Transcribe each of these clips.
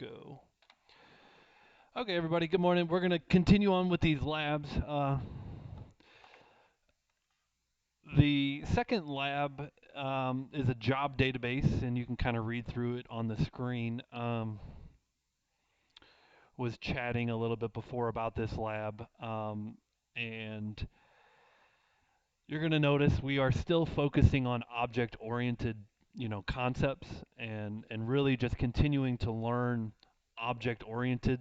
Go. Okay, everybody, good morning. We're going to continue on with these labs. The second lab is a job database, and you can kind of read through it on the screen. Was chatting a little bit before about this lab, and you're going to notice we are still focusing on object-oriented, concepts, and really just continuing to learn object-oriented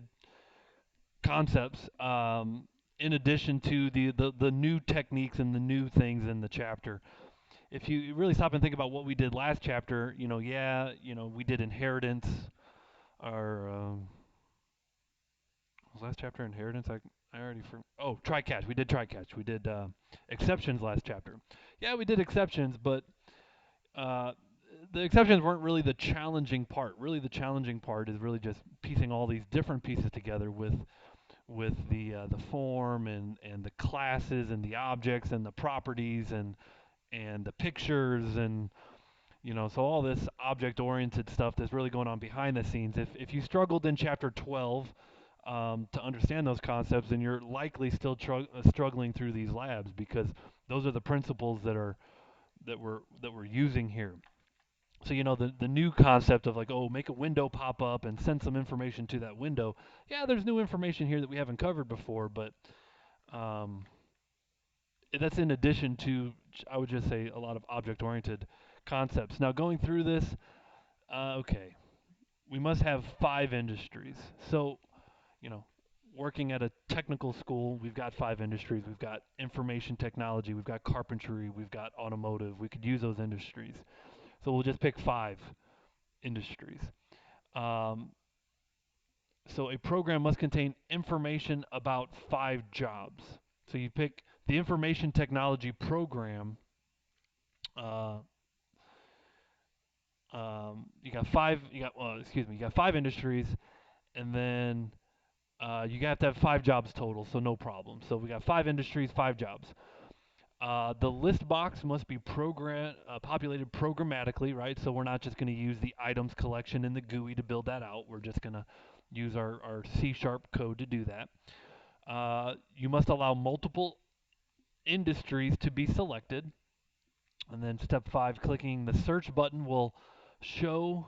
concepts, in addition to the new techniques and the new things in the chapter. If you really stop and think about what we did last chapter, we did inheritance, or was last chapter inheritance? I already try catch. We did try catch. We did exceptions last chapter. Yeah, we did exceptions, but uh, the exceptions weren't really the challenging part. Really, the challenging part is really just piecing all these different pieces together with the form and the classes and the objects and the properties and the pictures and so all this object oriented stuff that's really going on behind the scenes. If you struggled in chapter 12 to understand those concepts, then you're likely still struggling through these labs, because those are the principles that we're using here. So the new concept of, like, make a window pop up and send some information to that window. Yeah, there's new information here that we haven't covered before, but um, that's in addition to, I would just say, a lot of object-oriented concepts. Now, going through this, okay, we must have 5 industries. So, you know, working at a technical school, we've got 5 industries. We've got information technology, we've got carpentry, we've got automotive. We could use those industries. So we'll just pick 5 industries. Um, so a program must contain information about 5 jobs. So you pick the information technology program. Uh, you got five. You got excuse me. You got 5 industries, and then you have to have 5 jobs total. So no problem. So we got 5 industries, 5 jobs. The list box must be populated programmatically, right? So we're not just going to use the items collection in the GUI to build that out. We're just going to use our C# code to do that. You must allow multiple industries to be selected. And then step 5, clicking the search button will show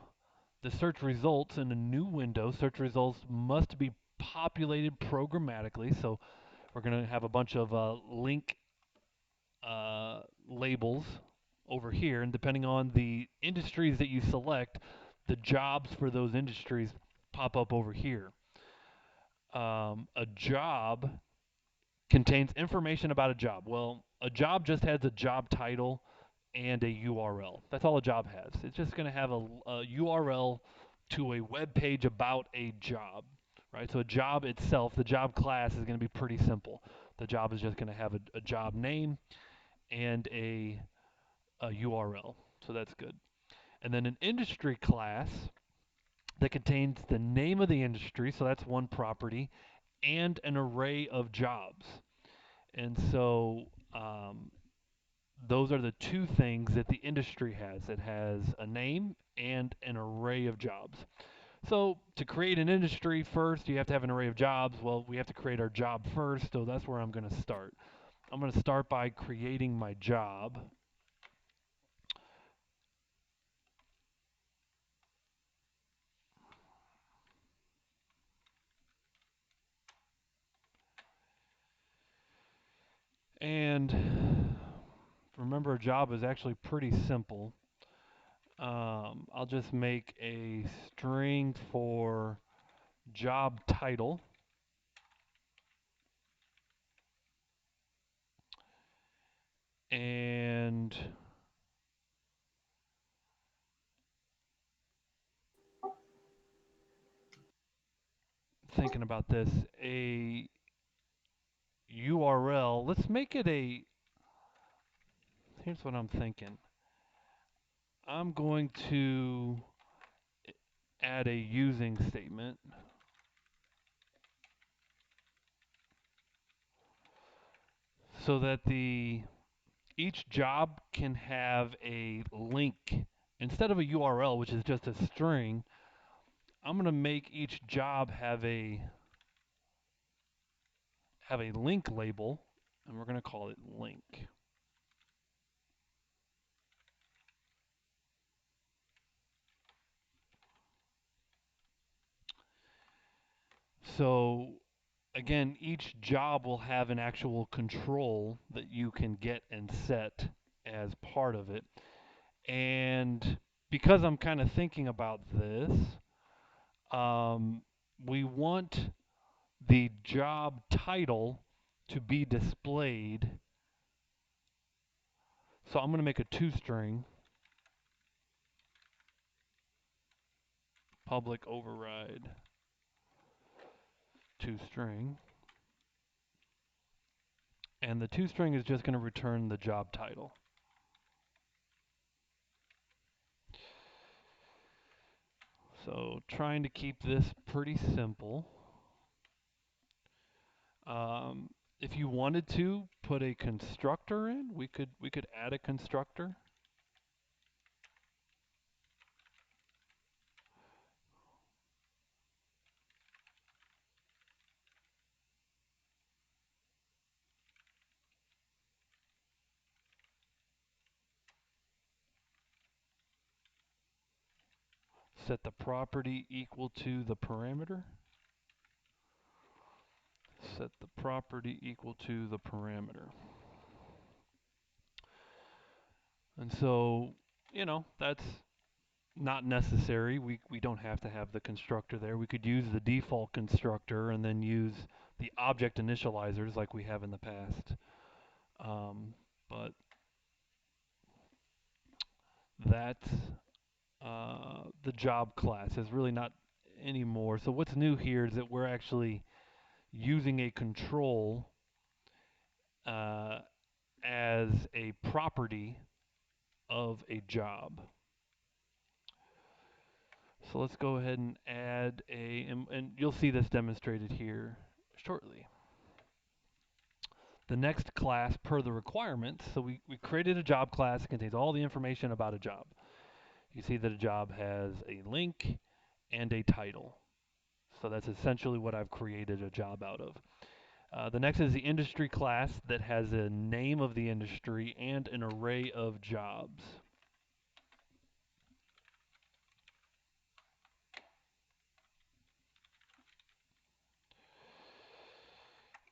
the search results in a new window. Search results must be populated programmatically. So we're going to have a bunch of link labels over here, and depending on the industries that you select, the jobs for those industries pop up over here. A job contains information about a job. Well, a job just has a job title and a URL. That's all a job has. It's just going to have a URL to a web page about a job, right? So a job itself, the job class, is going to be pretty simple. The job is just going to have a job name and a URL. So that's good. And then an industry class that contains the name of the industry, so that's one property, and an array of jobs. And so those are the 2 things that the industry has. It has a name and an array of jobs. So to create an industry first, you have to have an array of jobs. Well, we have to create our job first, so that's where I'm going to start. I'm going to start by creating my job. And remember, a job is actually pretty simple. I'll just make a string for job title. And thinking about this, a URL, let's make it here's what I'm thinking. I'm going to add a using statement. So that each job can have a link. Instead of a URL, which is just a string, I'm going to make each job have a link label, and we're going to call it link. So again, each job will have an actual control that you can get and set as part of it. And because I'm kind of thinking about this, um, we want the job title to be displayed. So I'm going to make a toString, public override toString. And the toString is just going to return the job title. So trying to keep this pretty simple. Um, if you wanted to put a constructor in, we could add a constructor. Set the property equal to the parameter. Set the property equal to the parameter. And so, that's not necessary. We don't have to have the constructor there. We could use the default constructor and then use the object initializers like we have in the past. But that's the job class is really not anymore. So what's new here is that we're actually using a control uh, as a property of a job. So let's go ahead and add and you'll see this demonstrated here shortly. The next class per the requirements, so we created a job class that contains all the information about a job. You see that a job has a link and a title. So that's essentially what I've created a job out of. The next is the industry class that has a name of the industry and an array of jobs.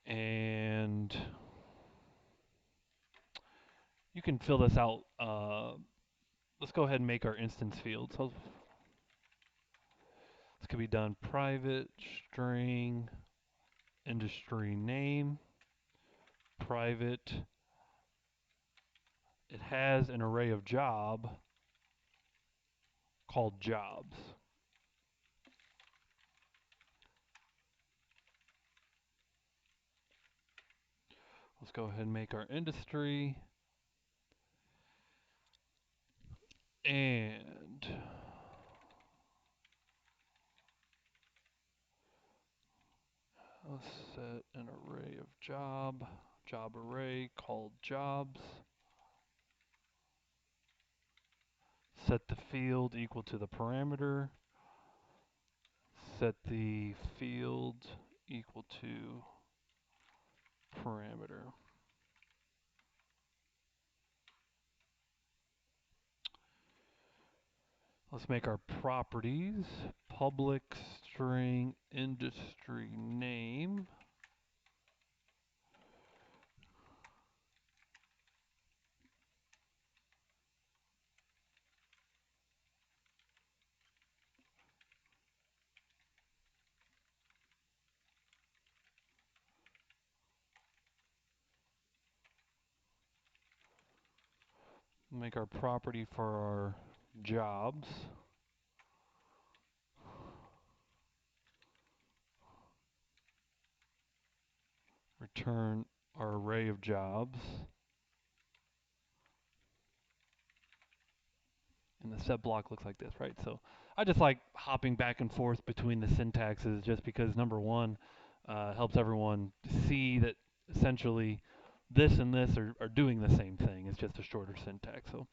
And you can fill this out. Let's go ahead and make our instance field. So this can be done private string industry name private. It has an array of job called jobs. Let's go ahead and make our industry. And let's set an array of job array called jobs. Set the field equal to the parameter. Set the field equal to parameter. Let's make our properties public string industry name. Make our property for our jobs. Return our array of jobs. And the set block looks like this, right? So I just like hopping back and forth between the syntaxes just because number one helps everyone see that essentially this and this are doing the same thing. It's just a shorter syntax. So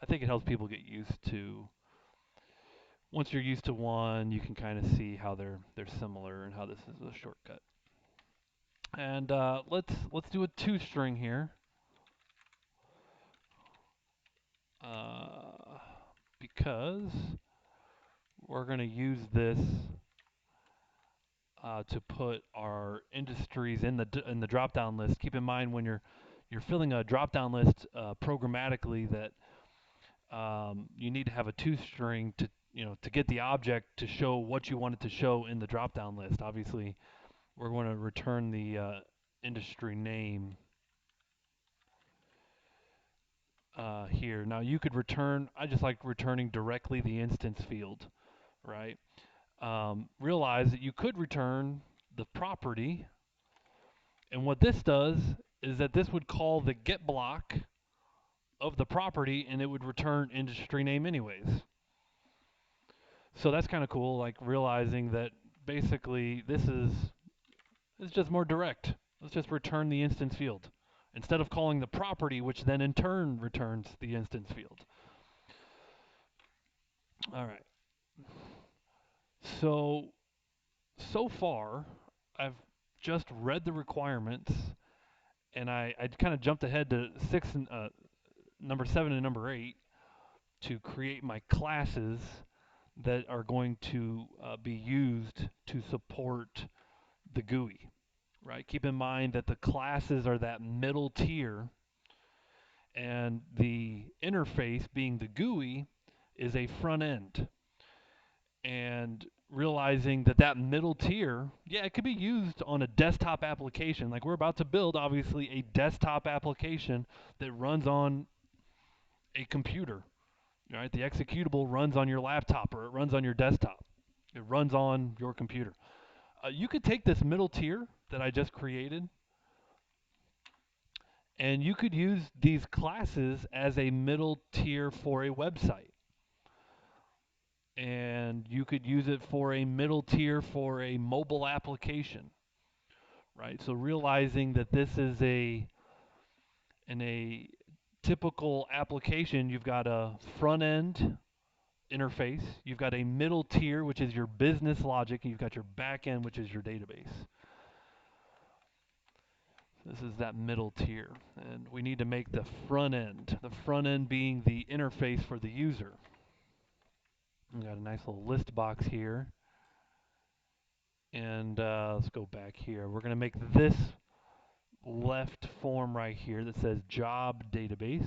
I think it helps people get used to once you're used to one, you can kind of see how they're similar and how this is a shortcut. And let's do a toString here, because we're going to use this to put our industries in the drop-down list. Keep in mind when you're filling a drop-down list programmatically that you need to have a toString to to get the object to show what you want it to show in the drop-down list. Obviously, we're going to return the industry name here. Now you could return. I just like returning directly the instance field, right? Realize that you could return the property, and what this does is that this would call the get block of the property, and it would return industry name anyways. So that's kind of cool, like realizing that basically this is just more direct. Let's just return the instance field instead of calling the property, which then in turn returns the instance field. All right. So far, I've just read the requirements, and I kind of jumped ahead to number 7 and number 8 to create my classes that are going to be used to support the GUI. Right? Keep in mind that the classes are that middle tier, and the interface, being the GUI, is a front end. And realizing that that middle tier, yeah, it could be used on a desktop application. Like we're about to build, obviously, a desktop application that runs on a computer. Right? The executable runs on your laptop or it runs on your desktop. It runs on your computer. You could take this middle tier that I just created, and you could use these classes as a middle tier for a website. And you could use it for a middle tier for a mobile application. Right? So realizing that this is in a typical application, you've got a front end interface, you've got a middle tier, which is your business logic, and you've got your back end, which is your database. This is that middle tier, and we need to make the front end being the interface for the user. We got a nice little list box here, and let's go back here. We're going to make this left form right here that says job database.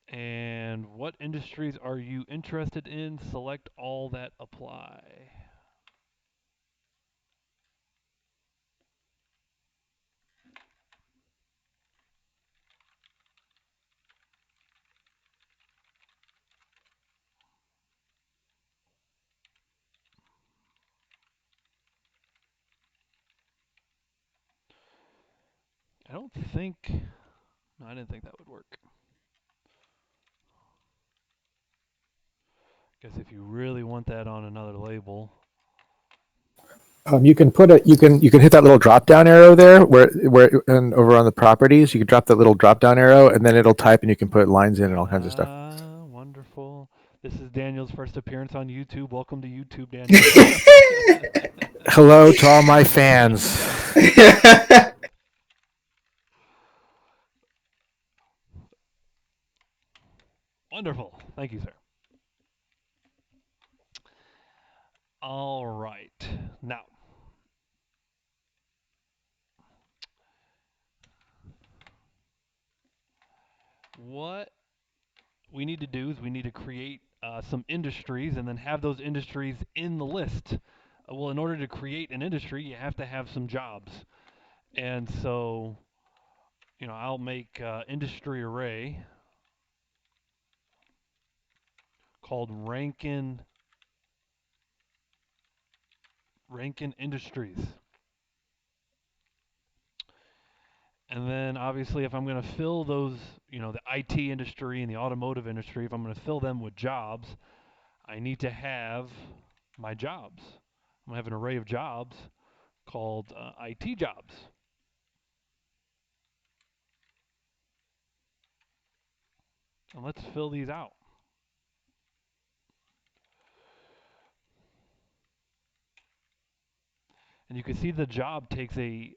And what industries are you interested in? Select all that apply. I don't think, no, I didn't think that would work. Guess if you really want that on another label. You can put it. You can hit that little drop down arrow there, where and over on the properties, you can drop that little drop down arrow, and then it'll type, and you can put lines in and all kinds of stuff. Wonderful. This is Daniel's first appearance on YouTube. Welcome to YouTube, Daniel. Hello to all my fans. Wonderful. Thank you, sir. All right. Now, what we need to do is we need to create some industries and then have those industries in the list. Well, in order to create an industry, you have to have some jobs. And so, I'll make industry array called Ranken Industries. And then obviously if I'm going to fill those, the IT industry and the automotive industry, if I'm going to fill them with jobs, I need to have my jobs. I'm going to have an array of jobs called IT jobs. And let's fill these out. And you can see the job takes a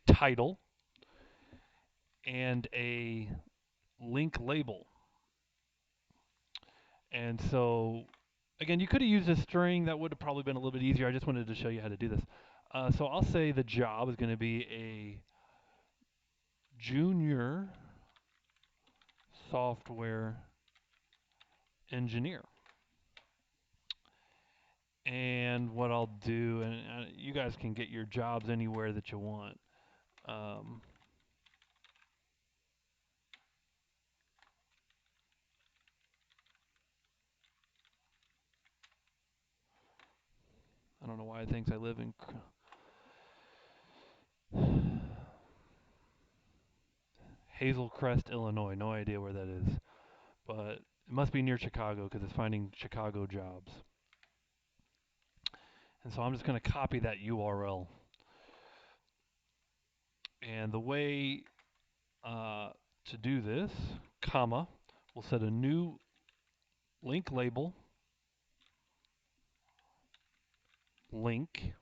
title and a link label. And so, again, you could have used a string. That would have probably been a little bit easier. I just wanted to show you how to do this. So I'll say the job is going to be a junior software engineer. And what I'll do, and you guys can get your jobs anywhere that you want. Um, I don't know why it thinks I live in Hazel Crest, Illinois. No idea where that is, but it must be near Chicago because it's finding Chicago jobs. And so I'm just going to copy that URL. And the way to do this, comma, we'll set a new link label, link.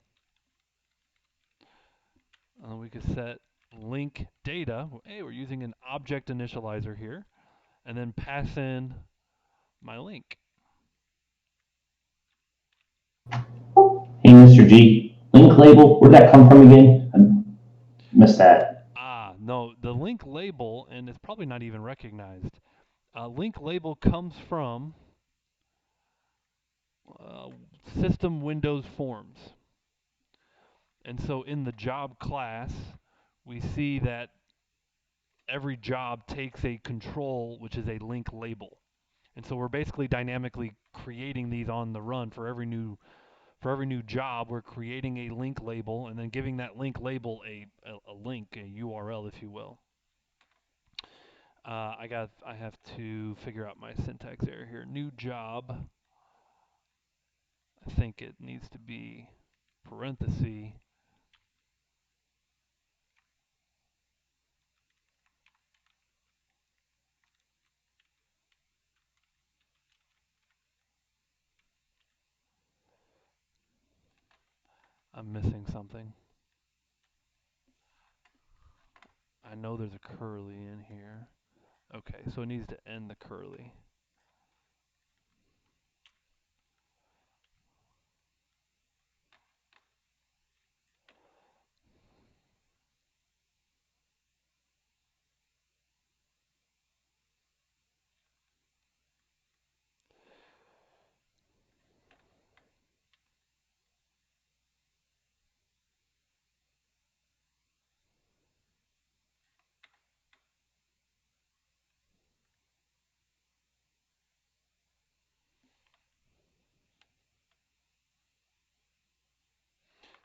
We could set link data. Hey, we're using an object initializer here. And then pass in my link. Hey, Mr. G, link label, where'd that come from again? I missed that. No, the link label, and it's probably not even recognized. Link label comes from uh, System Windows Forms. And so in the job class, we see that every job takes a control, which is a link label. And so we're basically dynamically creating these on the run for every new job. We're creating a link label and then giving that link label a link, a URL, if you will. I have to figure out my syntax error here. New job. I think it needs to be parenthesis. I'm missing something. I know there's a curly in here. Okay, so it needs to end the curly.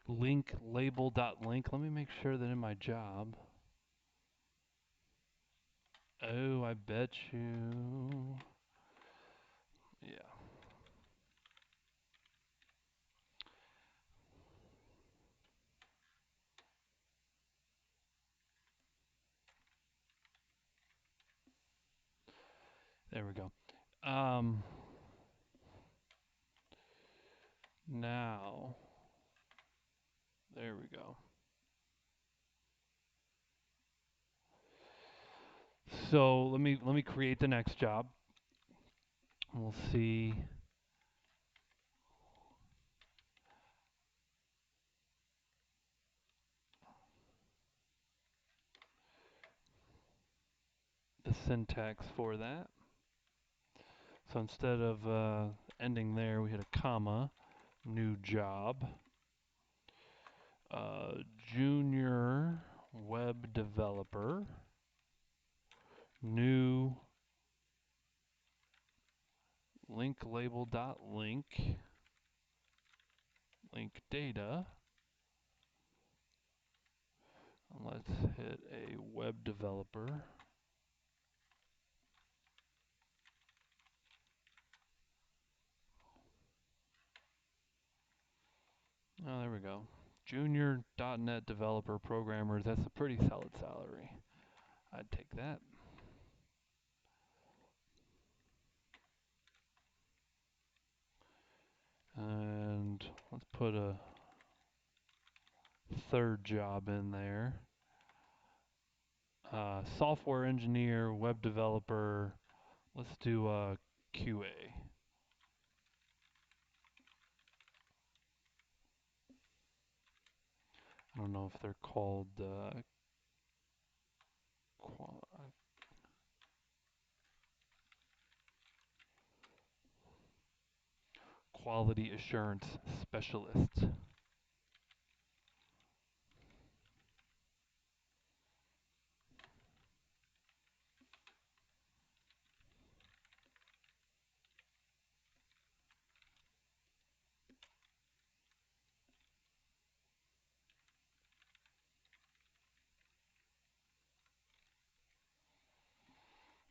Link label dot link. Let me make sure that in my job. Oh, I bet you. Yeah. There we go. Now, there we go. So let me create the next job. We'll see. The syntax for that. So instead of ending there, we hit a comma, new job, junior web developer, new link label dot link, link data. Let's hit a web developer. Oh, there we go. Junior .NET developer programmers. That's a pretty solid salary. I'd take that. put a third job in there. Software engineer, web developer. Let's do QA. I don't know if they're called quality assurance specialists.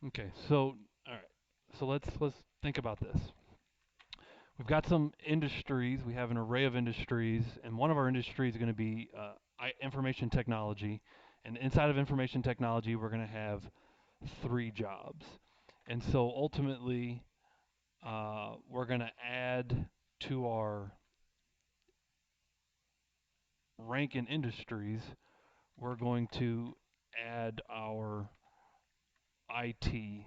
Okay, so all right. So let's think about this. We've got some industries. We have an array of industries, and one of our industries is going to be information technology. And inside of information technology, we're going to have 3 jobs. And so ultimately, we're going to add to our Ranken industries. We're going to add our IT.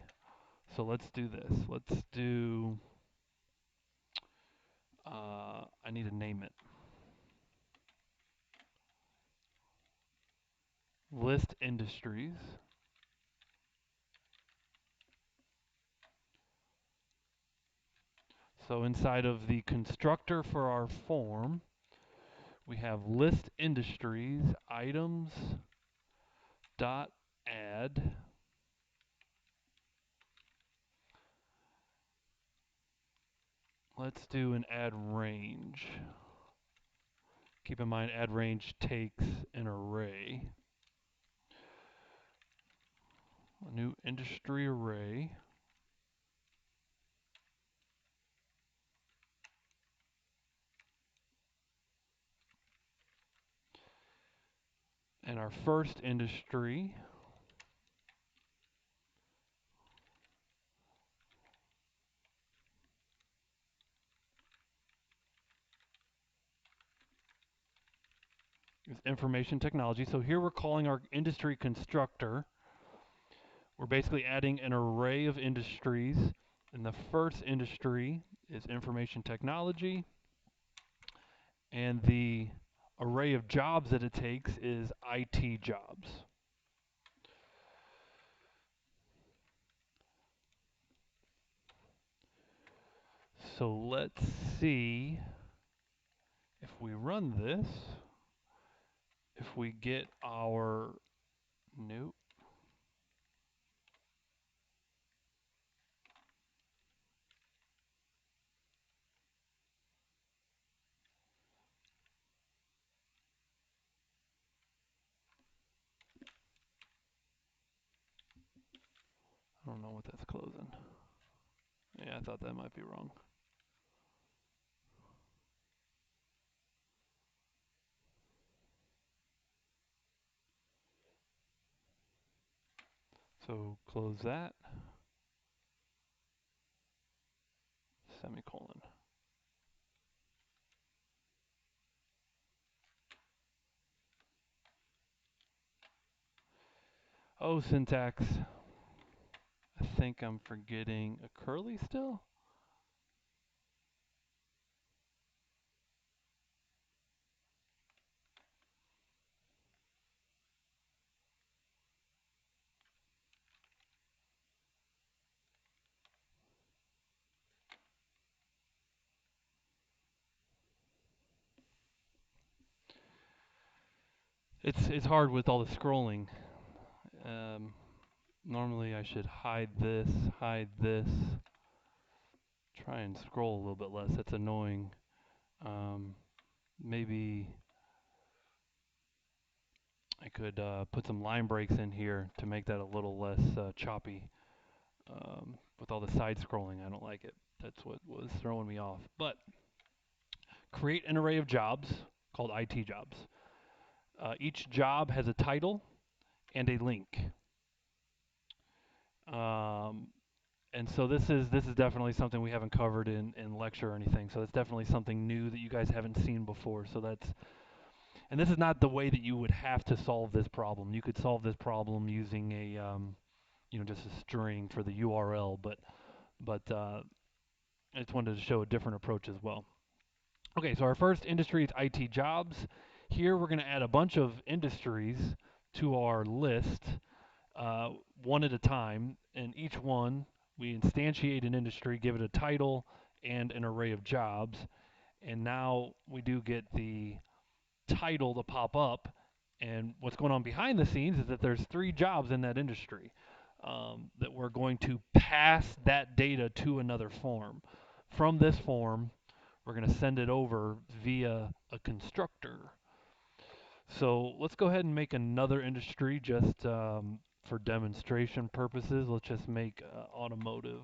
So let's do this. Let's do. I need to name it. List industries. So inside of the constructor for our form, we have list industries items dot add. Let's do an add range. Keep in mind, add range takes an array. A new industry array. And our first industry is information technology. So here we're calling our industry constructor. We're basically adding an array of industries. And the first industry is information technology. And the array of jobs that it takes is IT jobs. So let's see if we run this, if we get our, nope. I don't know what that's closing. Yeah, I thought that might be wrong. So close that, semicolon. Oh, syntax. I think I'm forgetting a curly still. It's hard with all the scrolling. Normally I should hide this, try and scroll a little bit less. That's annoying. Maybe I could put some line breaks in here to make that a little less choppy. With all the side scrolling, I don't like it. That's what was throwing me off. But create an array of jobs called IT jobs. Each job has a title and a link. And And so this is definitely something we haven't covered in lecture or anything. So it's definitely something new that you guys haven't seen before. So and this is not the way that you would have to solve this problem. You could solve this problem using a just a string for the URL, but I just wanted to show a different approach as well. Okay, so our first industry is IT jobs. Here we're going to add a bunch of industries to our list, one at a time, and each one we instantiate an industry, give it a title and an array of jobs, and now we do get the title to pop up. And what's going on behind the scenes is that there's 3 jobs in that industry that we're going to pass that data to another form. From this form, we're going to send it over via a constructor. So let's go ahead and make another industry just for demonstration purposes. Let's just make automotive.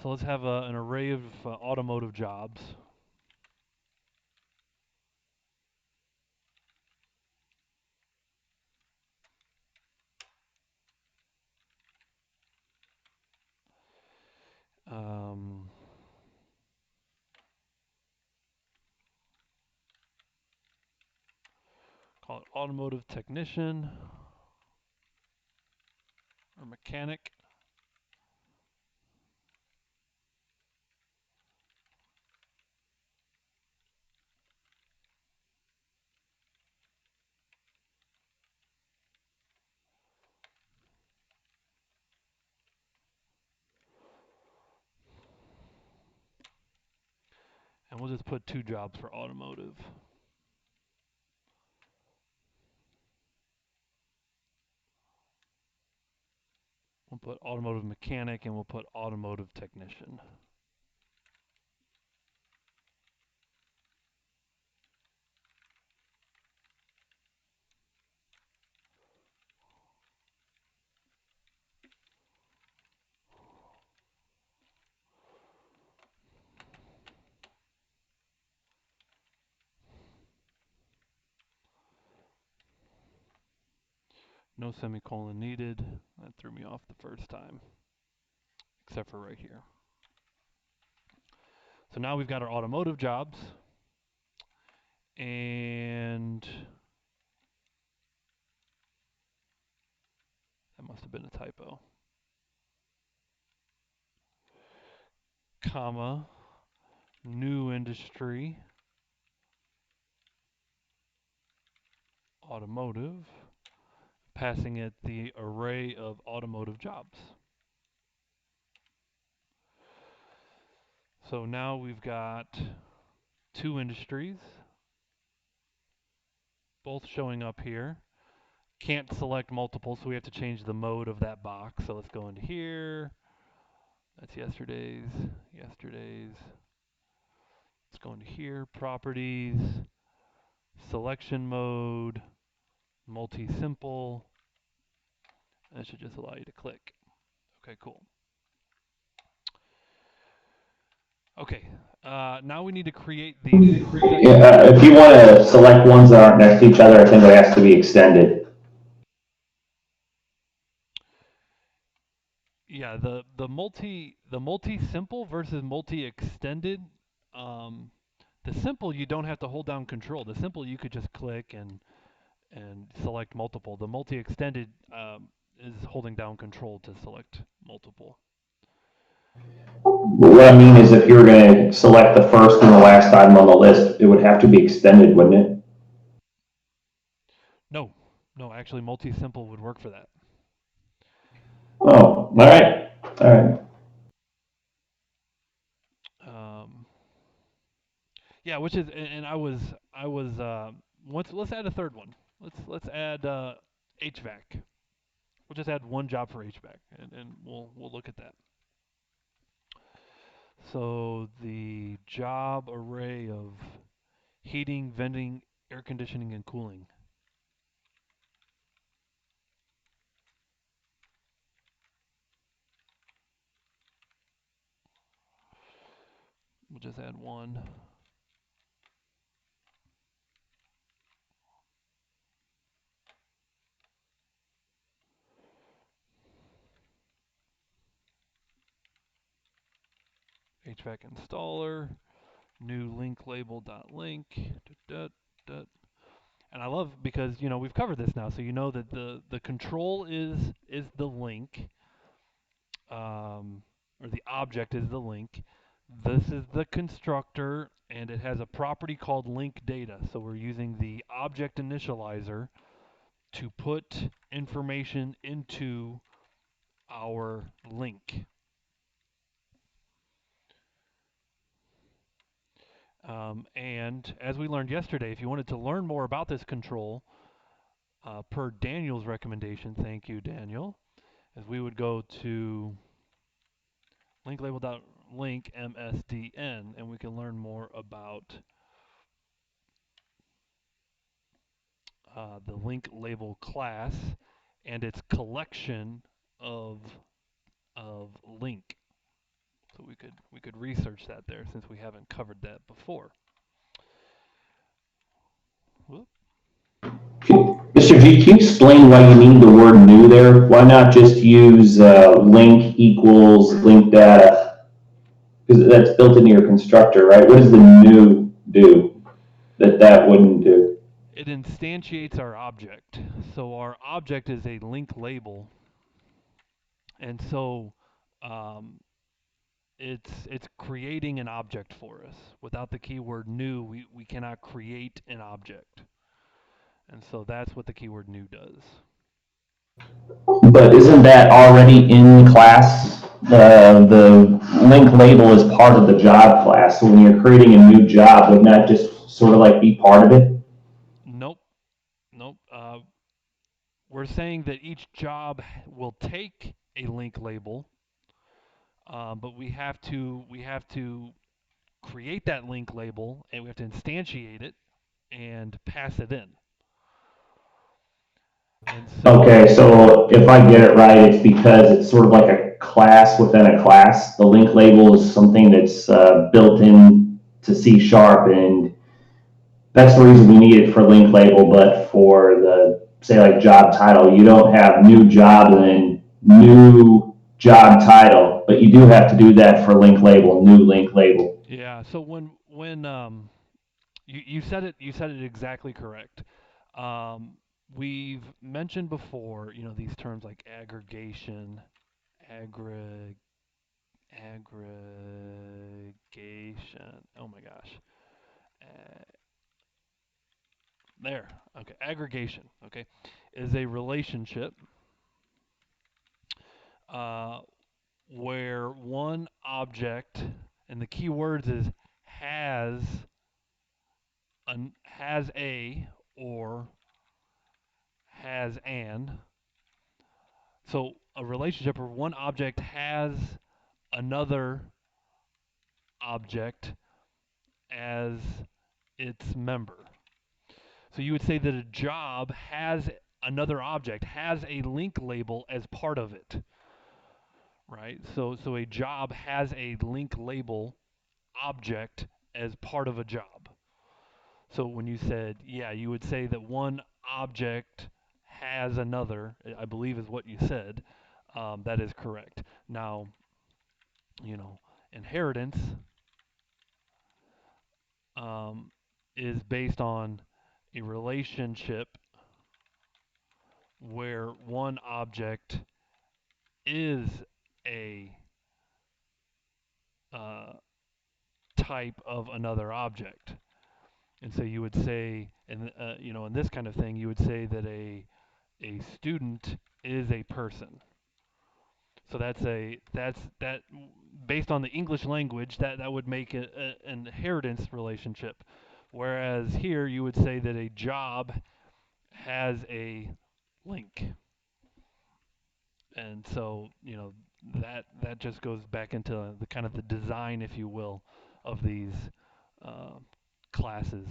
So let's have an array of automotive jobs. Um, Call it automotive technician or mechanic. And we'll just put 2 jobs for automotive. We'll put automotive mechanic and we'll put automotive technician. No semicolon needed. That threw me off the first time, except for right here. So now we've got our automotive jobs, and that must have been a typo. Comma, new industry, automotive, passing it the array of automotive jobs. So now we've got 2 industries, both showing up here. Can't select multiple, so we have to change the mode of that box. So let's go into here. That's yesterday's. Let's go into here, properties, selection mode, multi-simple. That should just allow you to click. Okay, cool. Okay, now we need to create the. Yeah, if you want to select ones that aren't next to each other, I think it has to be extended. Yeah, the multi-simple versus multi-extended. The simple you don't have to hold down control. The simple you could just click and select multiple. The multi-extended is holding down control to select multiple. But what I mean is if you were going to select the first and the last item on the list, it would have to be extended, wouldn't it? No, actually multi-simple would work for that. Oh, all right. Yeah, which is, and I was let's add a third one. Let's add HVAC. We'll just add 1 job for HVAC, and we'll look at that. So the job array of heating, venting, air conditioning, and cooling. We'll just add 1. HVAC installer, new link label dot link. And I love because we've covered this now, so you know that the control is the link, or the object is the link. This is the constructor, and it has a property called link data. So we're using the object initializer to put information into our link. And as we learned yesterday, if you wanted to learn more about this control, per Daniel's recommendation, thank you, Daniel, as we would go to link label.link MSDN, and we can learn more about the link label class and its collection of link. So we could research that there since we haven't covered that before. Whoop. Mr. G, can you explain why you need the word new there? Why not just use link equals link data? Because that's built into your constructor, right? What does the new do that wouldn't do? It instantiates our object. So our object is a link label, and so um, it's creating an object for us. Without the keyword new, we cannot create an object. And so that's what the keyword new does. But isn't that already in class? The link label is part of the job class. So when you're creating a new job, wouldn't that just sort of like be part of it? Nope. Nope. We're saying that each job will take a link label, but we have to create that link label, and we have to instantiate it and pass it in. And so, Okay, so if I get it right, it's because it's sort of like a class within a class. The link label is something that's built in to C sharp, and that's the reason we need it for link label. But for the, say, like job title, you don't have new job and then new job title, but you do have to do that for link label, new link label. yeah. So when you said it exactly correct. Um, we've mentioned before, these terms like aggregation, aggregation. Oh my gosh. Uh, there. Okay. Aggregation. Okay, is a relationship uh, where one object, and the key words is has has a or has an. So a relationship where one object has another object as its member. So you would say that a job has another object, has a link label as part of it, right? So a job has a link label object as part of a job. So when you said, yeah, you would say that one object has another, I believe is what you said. That is correct. Now, inheritance um, is based on a relationship where one object is a uh, type of another object. And so you would say, in this kind of thing, you would say that a student is a person. So that's based on the English language, that would make an inheritance relationship. Whereas here you would say that a job has a link. And so, that just goes back into the kind of the design, if you will, of these uh, classes.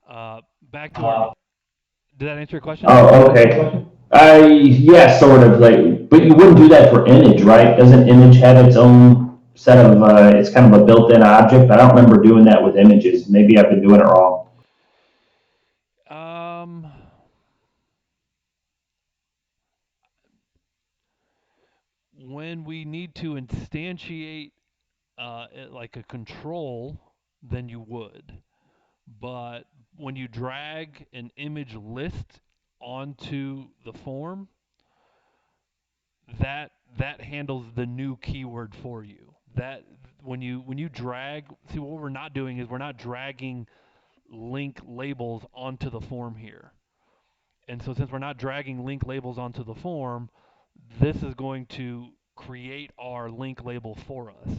Back to our. Did that answer your question? Oh, okay. Yeah, sort of like, but you wouldn't do that for image, right? Doesn't image have its own set of, it's kind of a built-in object? I don't remember doing that with images. Maybe I've been doing it wrong. Um, when we need to instantiate like a control, then you would. But when you drag an image list onto the form, that handles the new keyword for you. That when you drag, see what we're not doing is we're not dragging link labels onto the form here. And so since we're not dragging link labels onto the form, this is going to create our link label for us.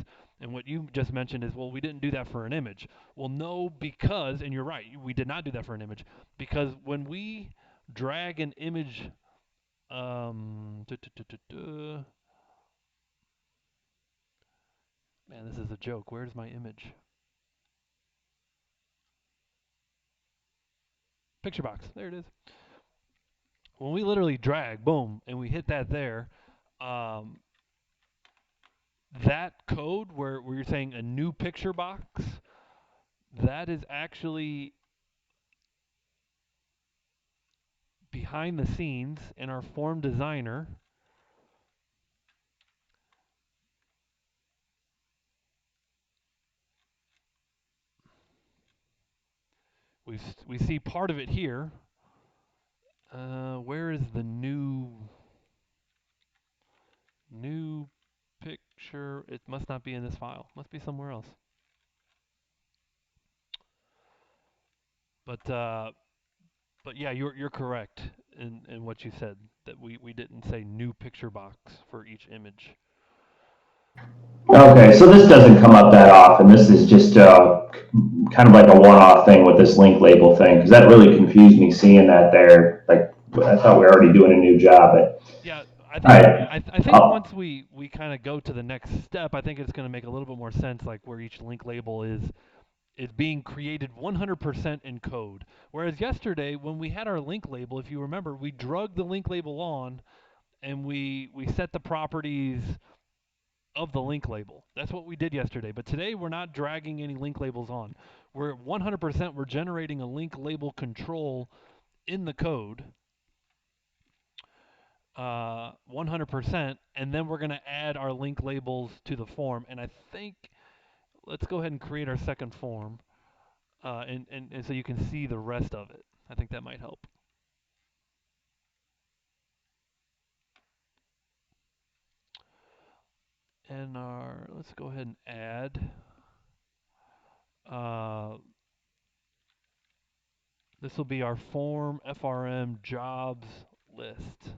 And what you just mentioned is, well, we didn't do that for an image. Well, no, because, and you're right, we did not do that for an image, because when we drag an image, duh, duh, duh, duh, duh. Man, this is a joke. Where's my image? Picture box. There it is. When we literally drag, boom, and we hit that there, um, that code where you're saying a new picture box, that is actually behind the scenes in our form designer. We see part of it here. Where is the new picture? It must not be in this file. Must be somewhere else. But yeah, you're correct in what you said, that we didn't say new picture box for each image. Okay, so this doesn't come up that often. This is just kind of like a one-off thing with this link label thing, because that really confused me seeing that there. Like, I thought we were already doing a new job, but Yeah, I all think right. I think I'll, once we kind of go to the next step, I think it's going to make a little bit more sense, like where each link label is being created 100% in code. Whereas yesterday, when we had our link label, if you remember, we drug the link label on and we set the properties of the link label. That's what we did yesterday. But today we're not dragging any link labels on. We're 100% we're generating a link label control in the code, 100%, and then we're going to add our link labels to the form. And I think let's go ahead and create our second form, and so you can see the rest of it. I think that might help. And let's go ahead and add. Uh, this will be our form FRM jobs list.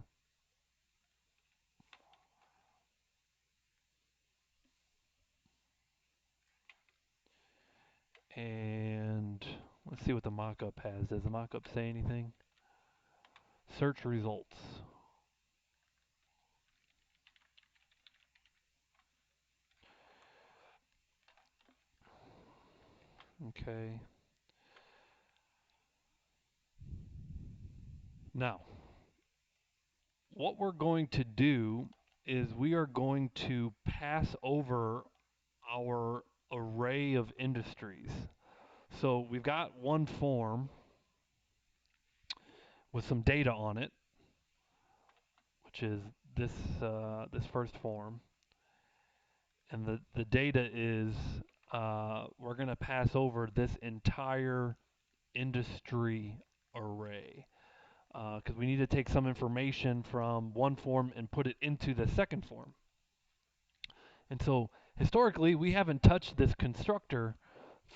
And let's see what the mockup has. Does the mockup say anything? Search results. Okay. Now, what we're going to do is we are going to pass over our array of industries. So we've got one form with some data on it, which is this this first form, and the data is we're going to pass over this entire industry array, because we need to take some information from one form and put it into the second form. And so historically, we haven't touched this constructor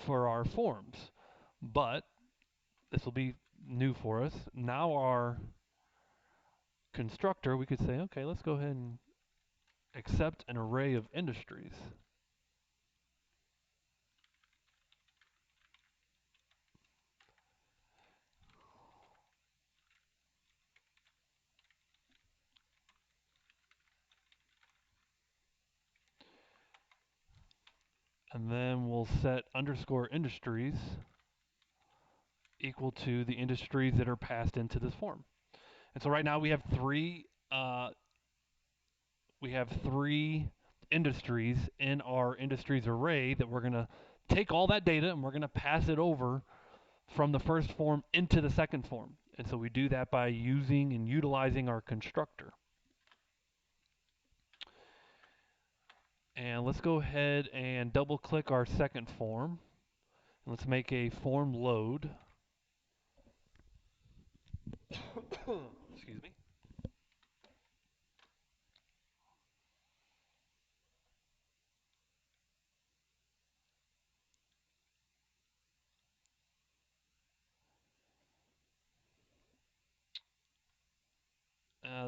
for our forms, but this will be new for us. Now our constructor, we could say, okay, let's go ahead and accept an array of industries. And then we'll set underscore industries equal to the industries that are passed into this form. And so right now uh, we have three industries in our industries array that we're going to take all that data and we're going to pass it over from the first form into the second form. And so we do that by using and utilizing our constructor. And let's go ahead and double click our second form. Let's make a form load. Excuse me.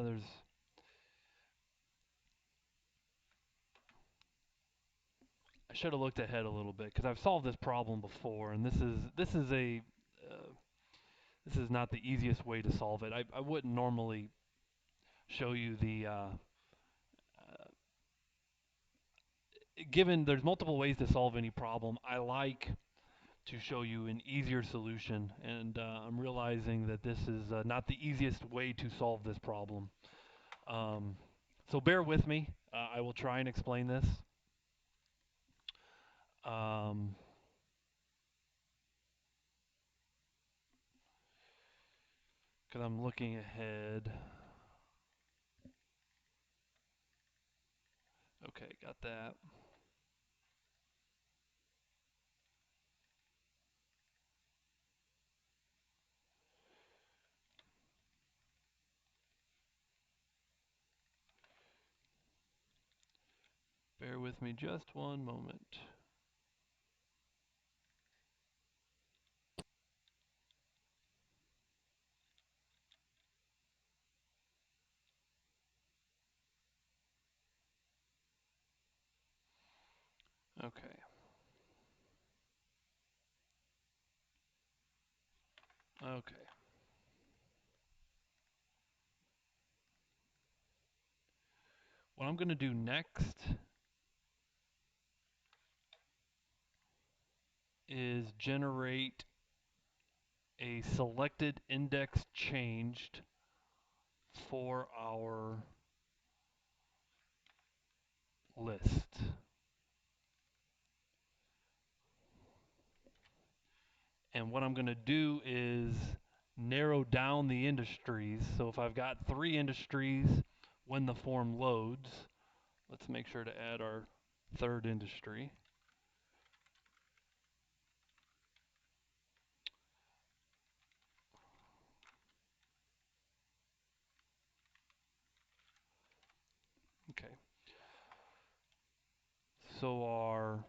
There's I should have looked ahead a little bit because I've solved this problem before, and uh, this is not the easiest way to solve it. I wouldn't normally show you given there's multiple ways to solve any problem. I like to show you an easier solution, and I'm realizing that this is not the easiest way to solve this problem. Um, so bear with me. I will try and explain this. Um, because I'm looking ahead. Okay, got that. Bear with me just one moment. Okay. Okay. What I'm going to do next is generate a selected index changed for our list. And what I'm going to do is narrow down the industries. So if I've got 3 industries when the form loads, let's make sure to add our third industry. Okay. So our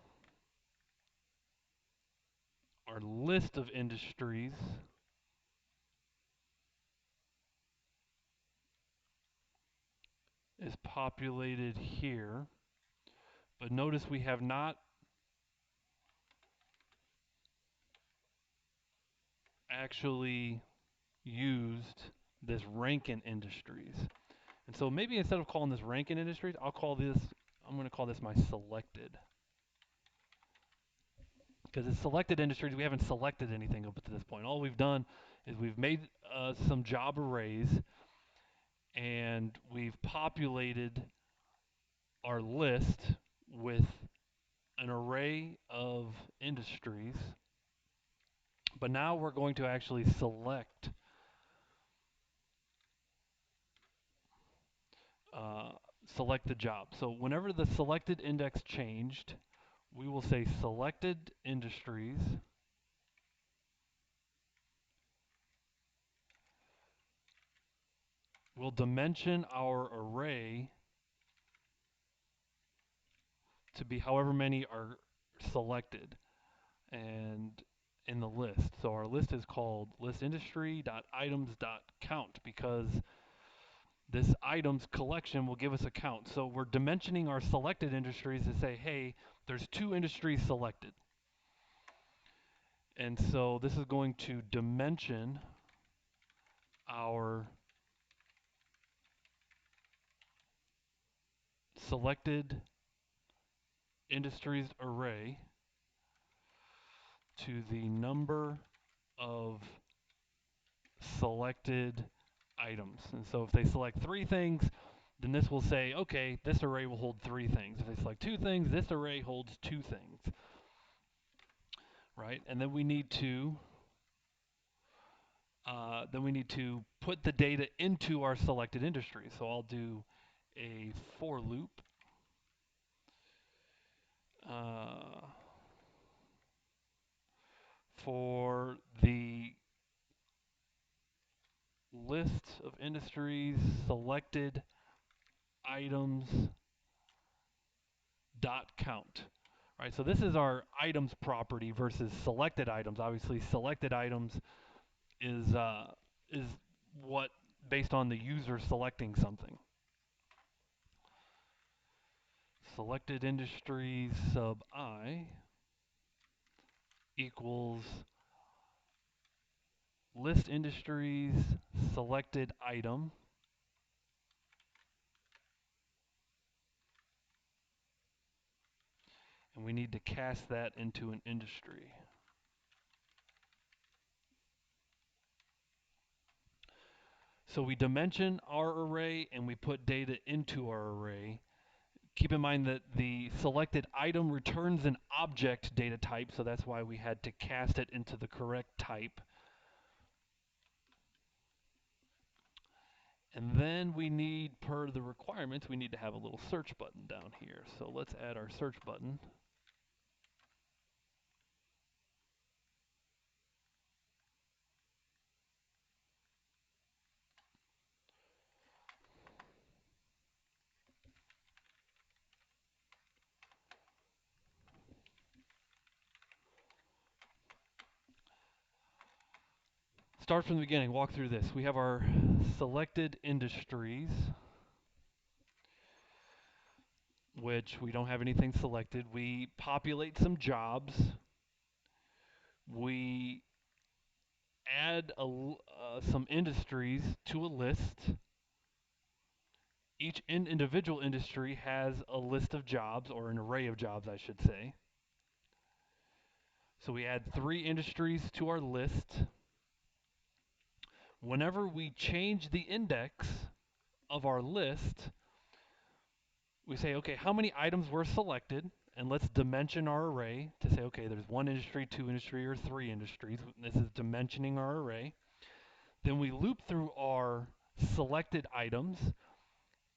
list of industries is populated here. But notice we have not actually used this Ranken Industries. And so maybe instead of calling this Ranken Industries, I'm going to call this my selected. Because it's selected industries, we haven't selected anything up to this point. All we've done is we've made some job arrays and we've populated our list with an array of industries. But now we're going to actually uh, select the job. So whenever the selected index changed, we will say selected industries will dimension our array to be however many are selected and in the list. So our list is called listIndustry.items.count because this items collection will give us a count. So we're dimensioning our selected industries to say, hey, there's 2 industries selected. And so this is going to dimension our selected industries array to the number of selected items. And so if they select 3 things, then this will say, okay, this array will hold 3 things. If they select 2 things, this array holds 2 things, right? And then we need to put the data into our selected industry. So I'll do a for loop for the list of industries selected items dot count. All right, so this is our items property versus selected items. Obviously, selected items is what based on the user selecting something. Selected industries sub I equals list industries selected item, and we need to cast that into an industry. So we dimension our array and we put data into our array. Keep in mind that the selected item returns an object data type, so that's why we had to cast it into the correct type. And then we need, per the requirements, we need to have a little search button down here. So let's add our search button. Start from the beginning, walk through this. We have our selected industries, which we don't have anything selected. We populate some jobs. We add some industries to a list. Each individual industry has a list of jobs, or an array of jobs, I should say. So we add 3 industries to our list. Whenever we change the index of our list, we say, okay, how many items were selected? And let's dimension our array to say, okay, there's 1 industry, 2 industry, or 3 industries. This is dimensioning our array. Then we loop through our selected items,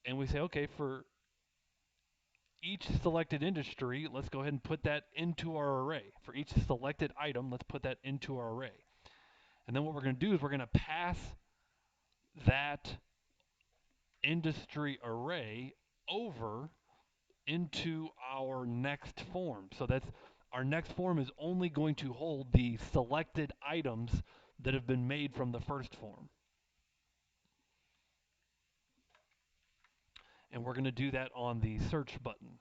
and we say, okay, for each selected industry, let's go ahead and put that into our array. For each selected item, let's put that into our array. And then what we're going to do is we're going to pass that industry array over into our next form. So that's our next form is only going to hold the selected items that have been made from the first form. And we're going to do that on the search button.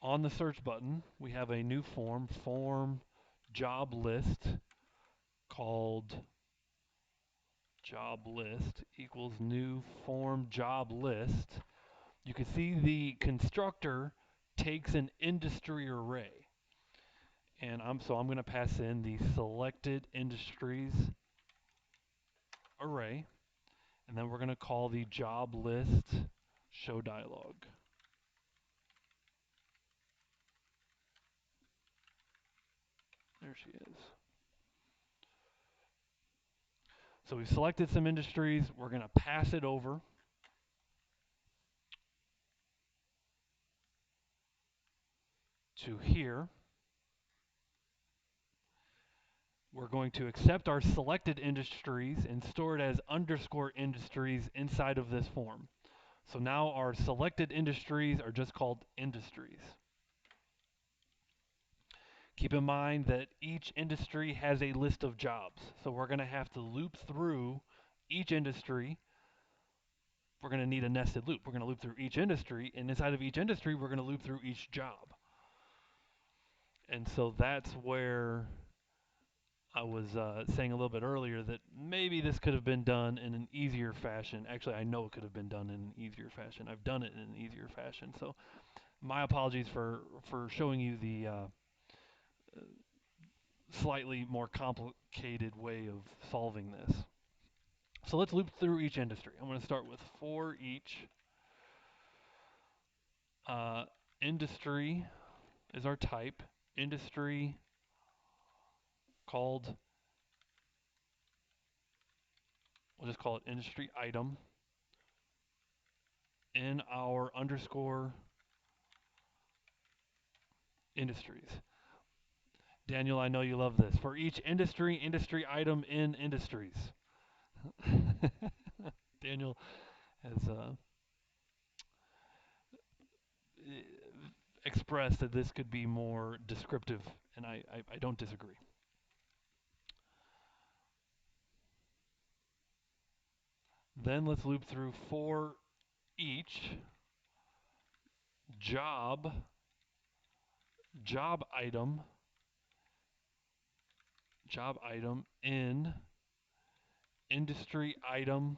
On the search button, we have a new form, form job list, called job list equals new form job list. You can see the constructor takes an industry array. And I'm going to pass in the selected industries array. And then we're going to call the job list show dialog. There she is. So we've selected some industries. We're going to pass it over to here. We're going to accept our selected industries and store it as underscore industries inside of this form. So now our selected industries are just called industries. Keep in mind that each industry has a list of jobs. So we're going to have to loop through each industry. We're going to need a nested loop. We're going to loop through each industry, and inside of each industry, we're going to loop through each job. And so that's where I was saying a little bit earlier that maybe this could have been done in an easier fashion. Actually, I know it could have been done in an easier fashion. I've done it in an easier fashion. So my apologies for showing you the slightly more complicated way of solving this. So let's loop through each industry. I'm going to start with for each industry is our type. Industry called, we'll just call it industry item. In our underscore industries. Daniel, I know you love this. For each industry item in industries. Daniel has expressed that this could be more descriptive, and I don't disagree. Then let's loop through for each job job item in industry item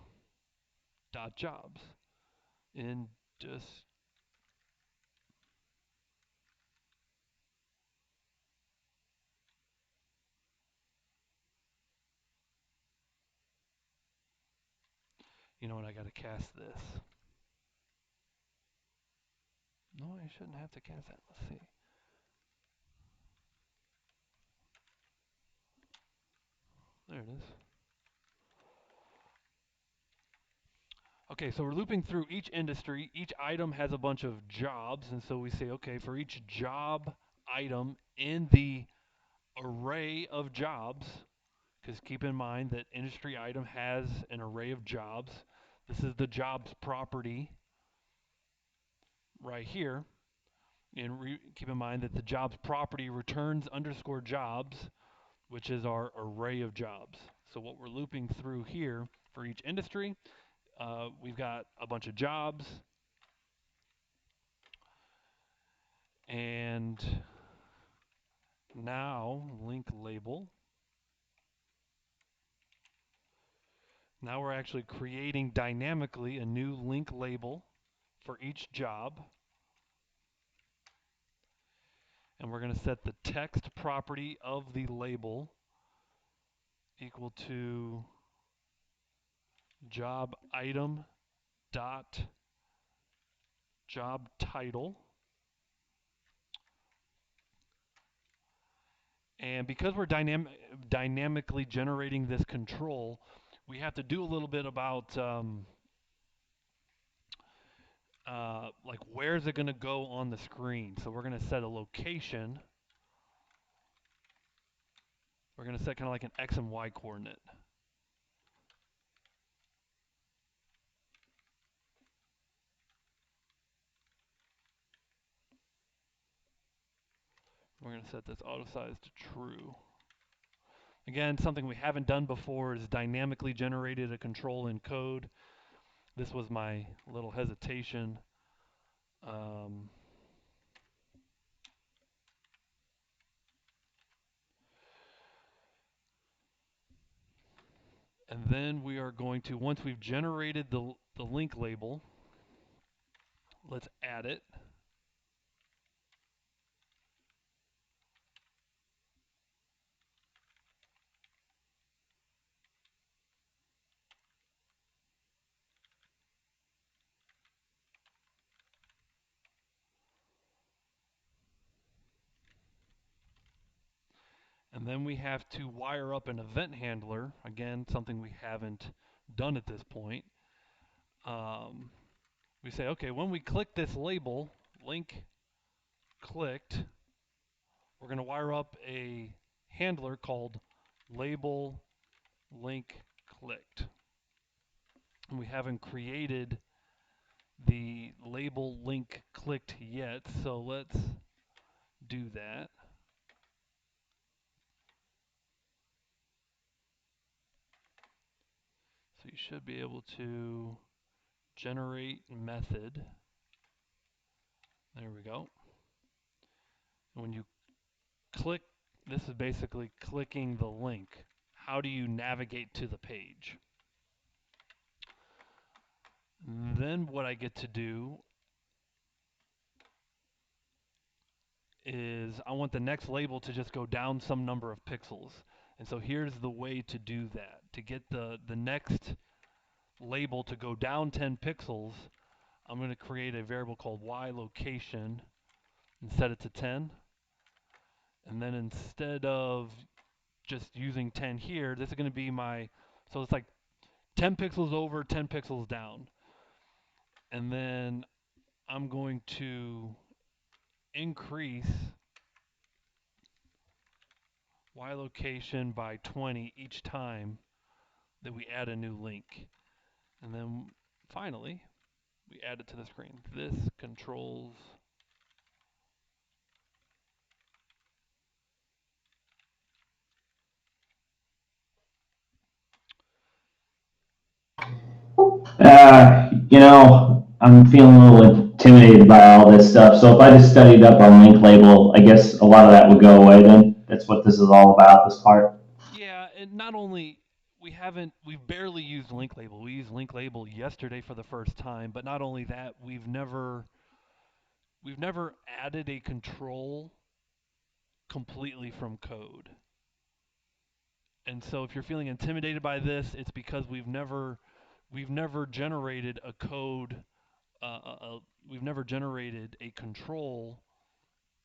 dot jobs. In just you know what, I gotta cast this. No, I shouldn't have to cast that. Let's see. There it is. Okay, so we're looping through each industry. Each item has a bunch of jobs, and so we say, okay, for each job item in the array of jobs, because keep in mind that industry item has an array of jobs. This is the jobs property right here. And keep in mind that the jobs property returns underscore jobs, which is our array of jobs. So what we're looping through here for each industry, we've got a bunch of jobs, and now link label. Now we're actually creating dynamically a new link label for each job. And we're going to set the text property of the label equal to job item dot job title. And because we're dynamically generating this control, we have to do a little bit about like where's it going to go on the screen. So we're going to set a location. We're going to set kind of like an X and Y coordinate. We're going to set this auto size to true. Again, something we haven't done before is dynamically generated a control in code. This was my little hesitation. And then we are going to, once we've generated the link label, let's add it. And then we have to wire up an event handler. Again, something we haven't done at this point. We say, okay, when we click this label, link clicked, we're going to wire up a handler called label link clicked. And we haven't created the label link clicked yet, so let's do that. So you should be able to generate method. There we go. And when you click, this is basically clicking the link. How do you navigate to the page? Then what I get to do is I want the next label to just go down some number of pixels. And so here's the way to do that. To get the next label to go down 10 pixels, I'm going to create a variable called yLocation and set it to 10. And then instead of just using 10 here, this is going to be my, so it's like 10 pixels over, 10 pixels down. And then I'm going to increase Y location by 20 each time that we add a new link. And then finally, we add it to the screen. This controls I'm feeling a little intimidated by all this stuff. So if I just studied up on link label, I guess a lot of that would go away then. That's what this is all about, this part. Yeah, and not only we've barely used link label. We used link label yesterday for the first time, but not only that, we've never added a control completely from code. And so if you're feeling intimidated by this, it's because we've never generated a code we've never generated a control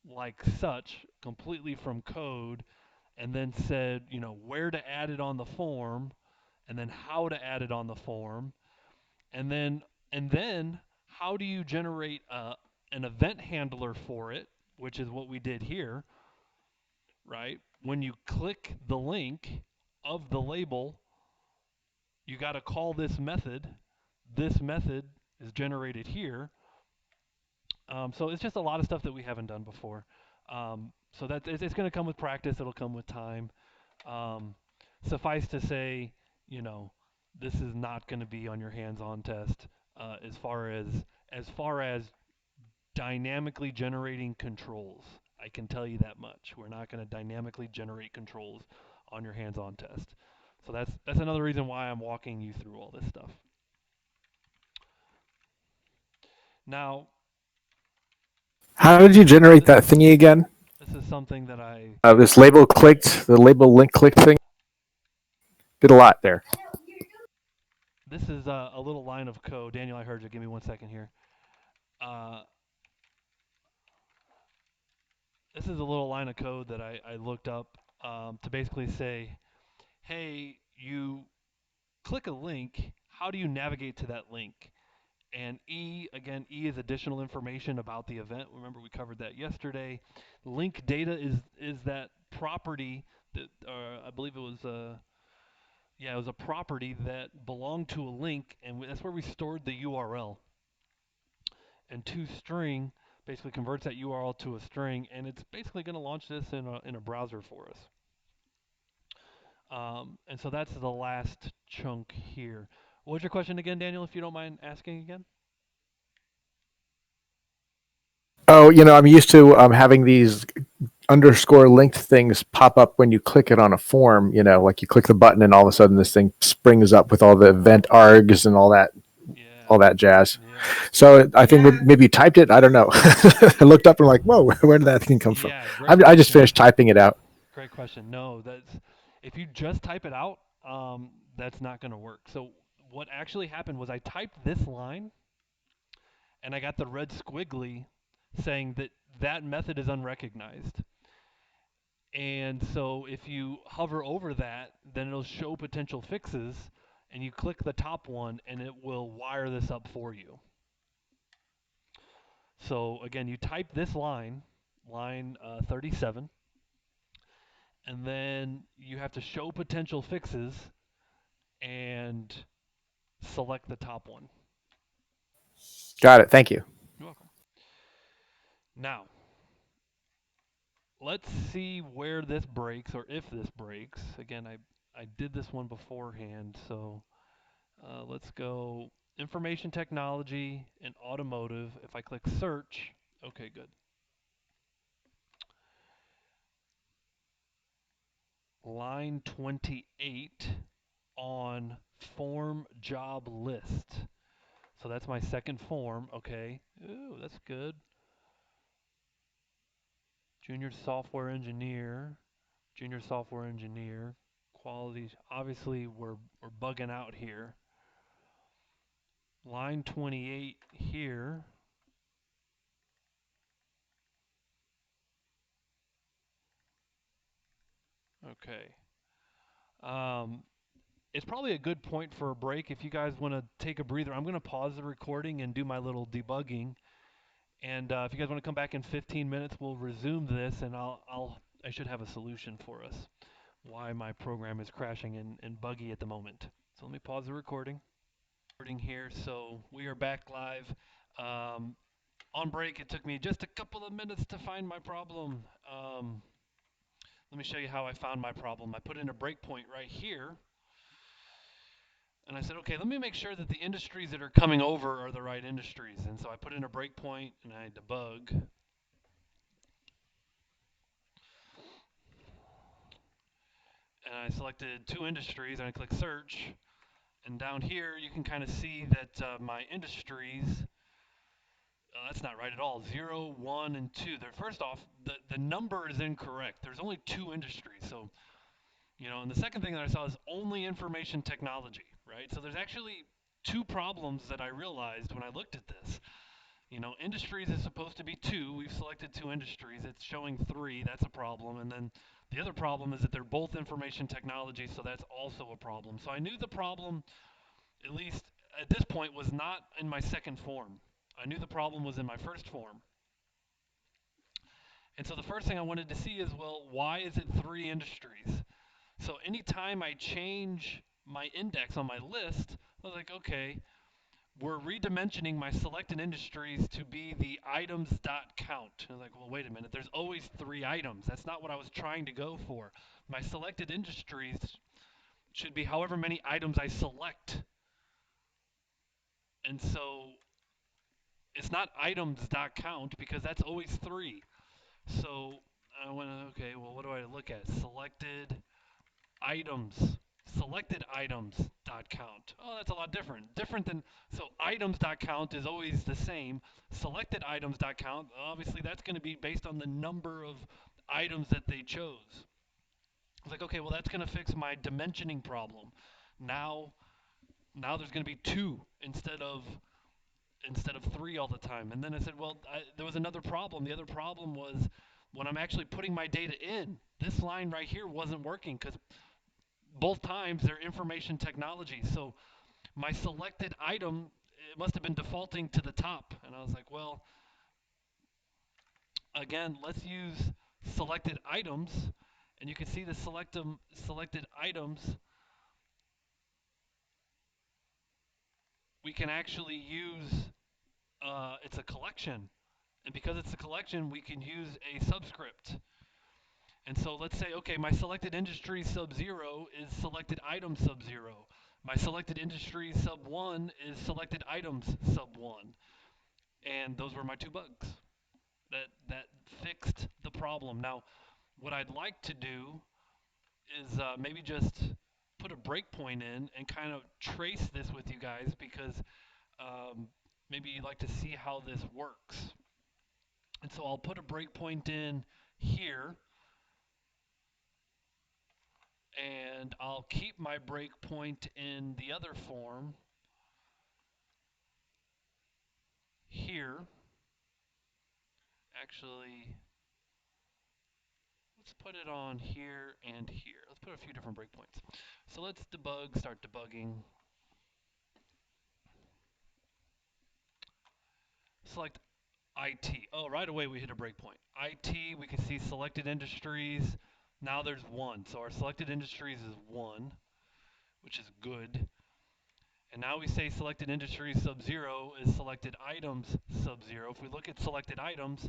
like such completely from code and then said, where to add it on the form and then how to add it on the form and then how do you generate an event handler for it, which is what we did here, right? When you click the link of the label, you got to call this method. This method is generated here. So it's just a lot of stuff that we haven't done before. So that it's going to come with practice. It'll come with time. Um, Suffice to say, you know, this is not going to be on your hands-on test as far as dynamically generating controls. I can tell you that much. We're not going to dynamically generate controls on your hands-on test. So that's another reason why I'm walking you through all this stuff. Now, How did you generate that thingy again? this is something that I This label clicked, the label link clicked thing. Did a lot there. this is a little line of code. Daniel, I heard you. Give me 1 second here. Uh, this is a little line of code that I looked up to basically say, hey, you click a link. How do you navigate to that link? And E is additional information about the event. Remember, we covered that yesterday. Link data is that property that I believe it was it was a property that belonged to a link, and that's where we stored the URL. And toString basically converts that URL to a string, and it's basically going to launch this in a browser for us. And so that's the last chunk here. What was your question again, Daniel, if you don't mind asking again? Oh, I'm used to having these underscore linked things pop up when you click it on a form. Like you click the button and all of a sudden this thing springs up with all the event args and Yeah. all that jazz. Yep. So I think maybe you typed it. I don't know. I looked up and I'm like, whoa, where did that thing come from? Yeah, great I just question. finished typing it out. Great question. No, that's if you just type it out, that's not going to work. So what actually happened was I typed this line and I got the red squiggly saying that that method is unrecognized. And so if you hover over that, then it'll show potential fixes and you click the top one and it will wire this up for you. So again, you type this line 37, and then you have to show potential fixes and select the top one. Got it. Thank you. You're welcome. Now, let's see where this breaks or if this breaks. Again, I did this one beforehand, so let's go information technology and automotive. If I click search, okay, good. Line 28 on form job list. So that's my second form, okay. Ooh, that's good. Junior software engineer, junior software engineer, quality. Obviously, we're bugging out here. Line 28 here. Okay. Um, it's probably a good point for a break if you guys want to take a breather. I'm going to pause the recording and do my little debugging. And if you guys want to come back in 15 minutes, we'll resume this, and I'll I should have a solution for us why my program is crashing and buggy at the moment. So let me pause the recording. Recording here, so we are back live. Um, on break, it took me just a couple of minutes to find my problem. Let me show you how I found my problem. I put in a breakpoint right here, and I said, okay, let me make sure that the industries that are coming over are the right industries. And so I put in a breakpoint and I debug. And I selected two industries and I click search. And down here, you can kind of see that my industries, that's not right at all. 0, 1, and 2. First off, the number is incorrect. There's only two industries. So, and the second thing that I saw is only information technology, right? So there's actually two problems that I realized when I looked at this. Industries is supposed to be two. We've selected two industries. It's showing three. That's a problem. And then the other problem is that they're both information technology, so that's also a problem. So I knew the problem, at least at this point, was not in my second form. I knew the problem was in my first form. And so the first thing I wanted to see is, well, why is it three industries? So anytime I change my index on my list, I was like, okay, we're redimensioning my selected industries to be the items.count. I was like, well, wait a minute, there's always three items. That's not what I was trying to go for. My selected industries should be however many items I select. And so it's not items.count because that's always three. So I went, okay, well, what do I look at? Items. Selected items dot count. Oh, that's a lot different. Different than, so items dot count is always the same. Selected items dot count, obviously that's going to be based on the number of items that they chose. I was like, okay, well that's going to fix my dimensioning problem. Now, now there's going to be two instead of three all the time. And then I said, well, there was another problem. The other problem was when I'm actually putting my data in, this line right here wasn't working because both times they're information technology. So my selected item, it must have been defaulting to the top. And I was like, well, again, let's use selected items. And you can see the selected items. We can actually use, it's a collection. And because it's a collection, we can use a subscript. And so let's say, okay, my selected industry sub-0 is selected item sub-0. My selected industry sub-1 is selected items sub-1. And those were my two bugs that fixed the problem. Now, what I'd like to do is maybe just put a breakpoint in and kind of trace this with you guys because maybe you'd like to see how this works. And so I'll put a breakpoint in here, and I'll keep my breakpoint in the other form here. Actually, let's put it on here and here. Let's put a few different breakpoints. So let's start debugging. Select IT. Oh, right away we hit a breakpoint. IT, we can see selected industries. Now there's one. So our selected industries is one, which is good. And now we say selected industries sub-0 is selected items sub-0. If we look at selected items,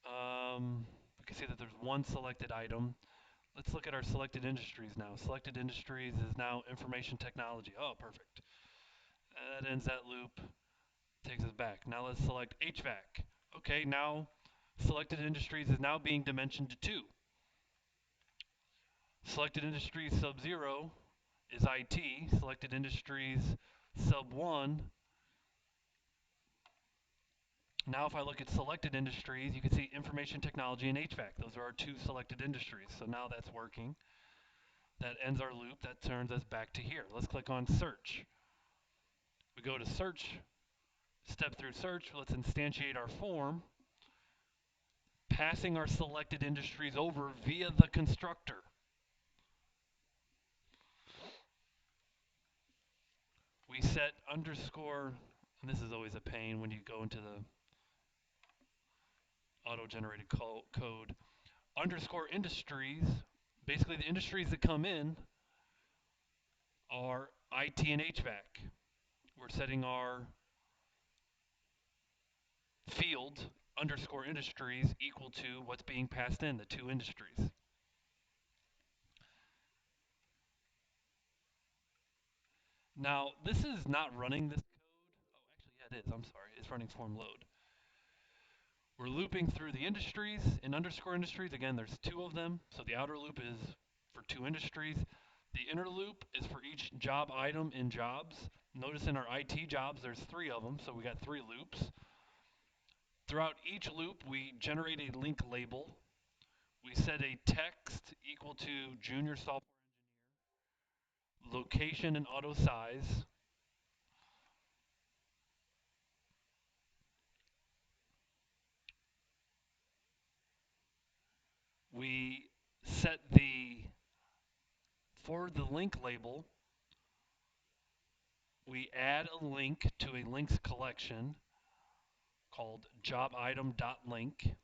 we can see that there's one selected item. Let's look at our selected industries now. Selected industries is now information technology. Oh, perfect. That ends that loop, takes us back. Now let's select HVAC. Okay, now selected industries is now being dimensioned to 2. Selected industries sub-0 is IT. Selected industries sub-1. Now if I look at selected industries, you can see information technology and HVAC. Those are our two selected industries. So now that's working. That ends our loop. That turns us back to here. Let's click on search. We go to search, step through search. Let's instantiate our form, passing our selected industries over via the constructor. We set underscore, and this is always a pain when you go into the auto-generated code. underscore industries, basically the industries that come in are IT and HVAC. We're setting our field underscore industries equal to what's being passed in, the two industries. Now, this is not running this code. Oh, actually, yeah, it is. I'm sorry. It's running form load. We're looping through the industries and underscore industries. Again, there's two of them. So the outer loop is for two industries. The inner loop is for each job item in jobs. Notice in our IT jobs, there's three of them. So we got three loops. Throughout each loop, we generate a link label. We set a text equal to junior software engineer, location and auto size. We set for the link label, we add a link to a links collection called jobitem.link.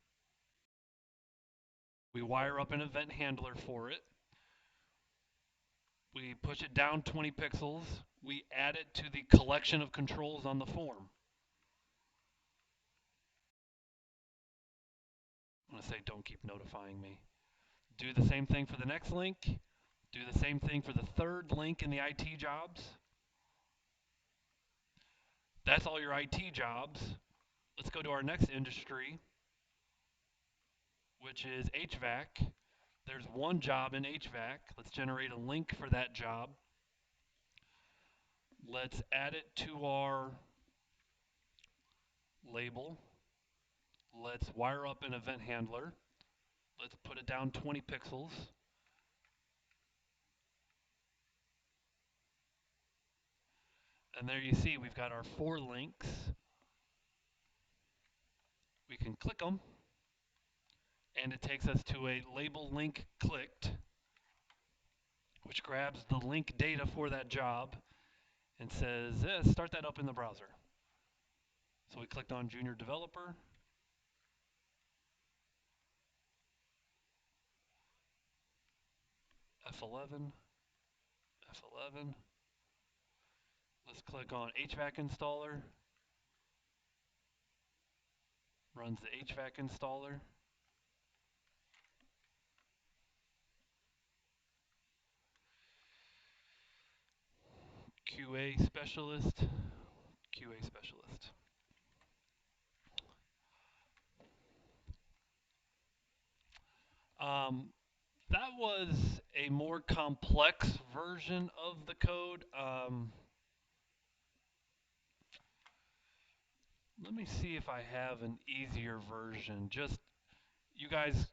We wire up an event handler for it. We push it down 20 pixels. We add it to the collection of controls on the form. I'm going to say don't keep notifying me. Do the same thing for the next link. Do the same thing for the third link in the IT jobs. That's all your IT jobs. Let's go to our next industry, which is HVAC. There's one job in HVAC. Let's generate a link for that job. Let's add it to our label. Let's wire up an event handler. Let's put it down 20 pixels. And there you see we've got our four links. We can click them, and it takes us to a label link clicked, which grabs the link data for that job and says, start that up in the browser. So we clicked on Junior Developer. F11, F11. Let's click on HVAC installer. Runs the HVAC installer. QA specialist. QA specialist. That was a more complex version of the code. Let me see if I have an easier version. Just you guys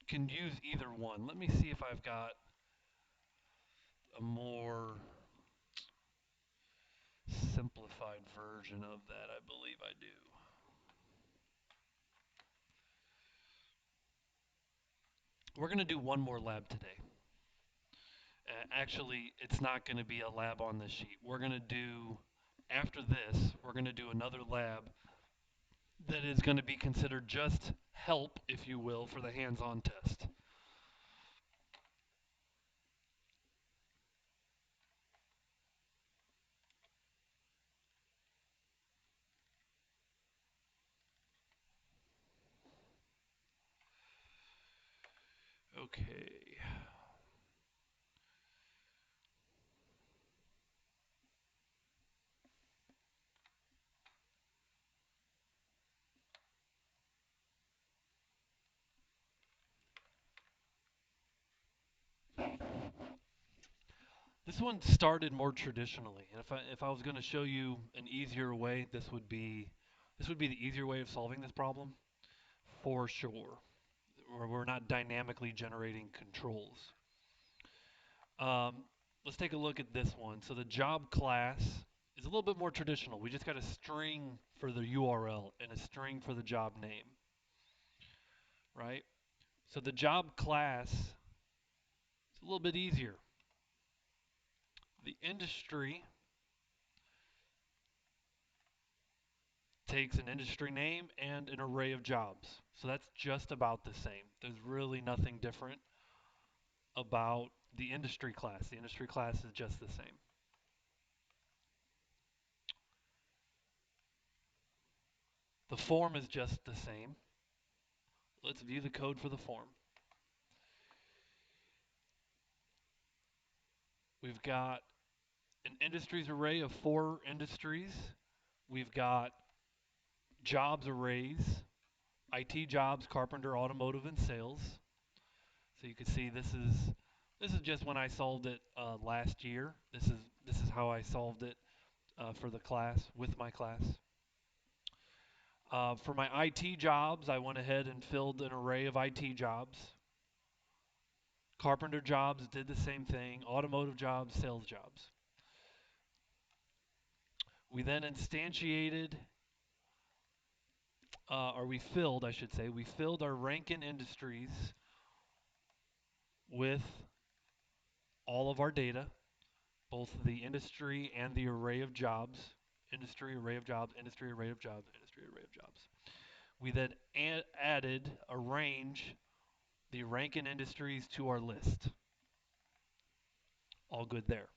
can use either one. Let me see if I've got a more simplified version of that. I believe I do. We're going to do one more lab today. Actually, it's not going to be a lab on this sheet. We're going to do, after this, we're going to do another lab that is going to be considered just help, if you will, for the hands-on test. Okay. This one started more traditionally, and if I was going to show you an easier way, this would be the easier way of solving this problem for sure. Where we're not dynamically generating controls. Um, let's take a look at this one. So the job class is a little bit more traditional. We just got a string for the URL and a string for the job name, right? So the job class is a little bit easier. The industry takes an industry name and an array of jobs. So that's just about the same. There's really nothing different about the industry class. The industry class is just the same. The form is just the same. Let's view the code for the form. We've got an industries array of 4 industries. We've got jobs arrays, IT jobs, carpenter, automotive, and sales. So you can see this is just when I solved it last year. This is how I solved it for the class with my class. For my IT jobs, I went ahead and filled an array of IT jobs. Carpenter jobs did the same thing. Automotive jobs, sales jobs. We then instantiated, or we filled, I should say, we filled our Ranken industries with all of our data, both the industry and the array of jobs. Industry, array of jobs, industry, array of jobs, industry, array of jobs. We then added a range, the Ranken industries, to our list. All good there.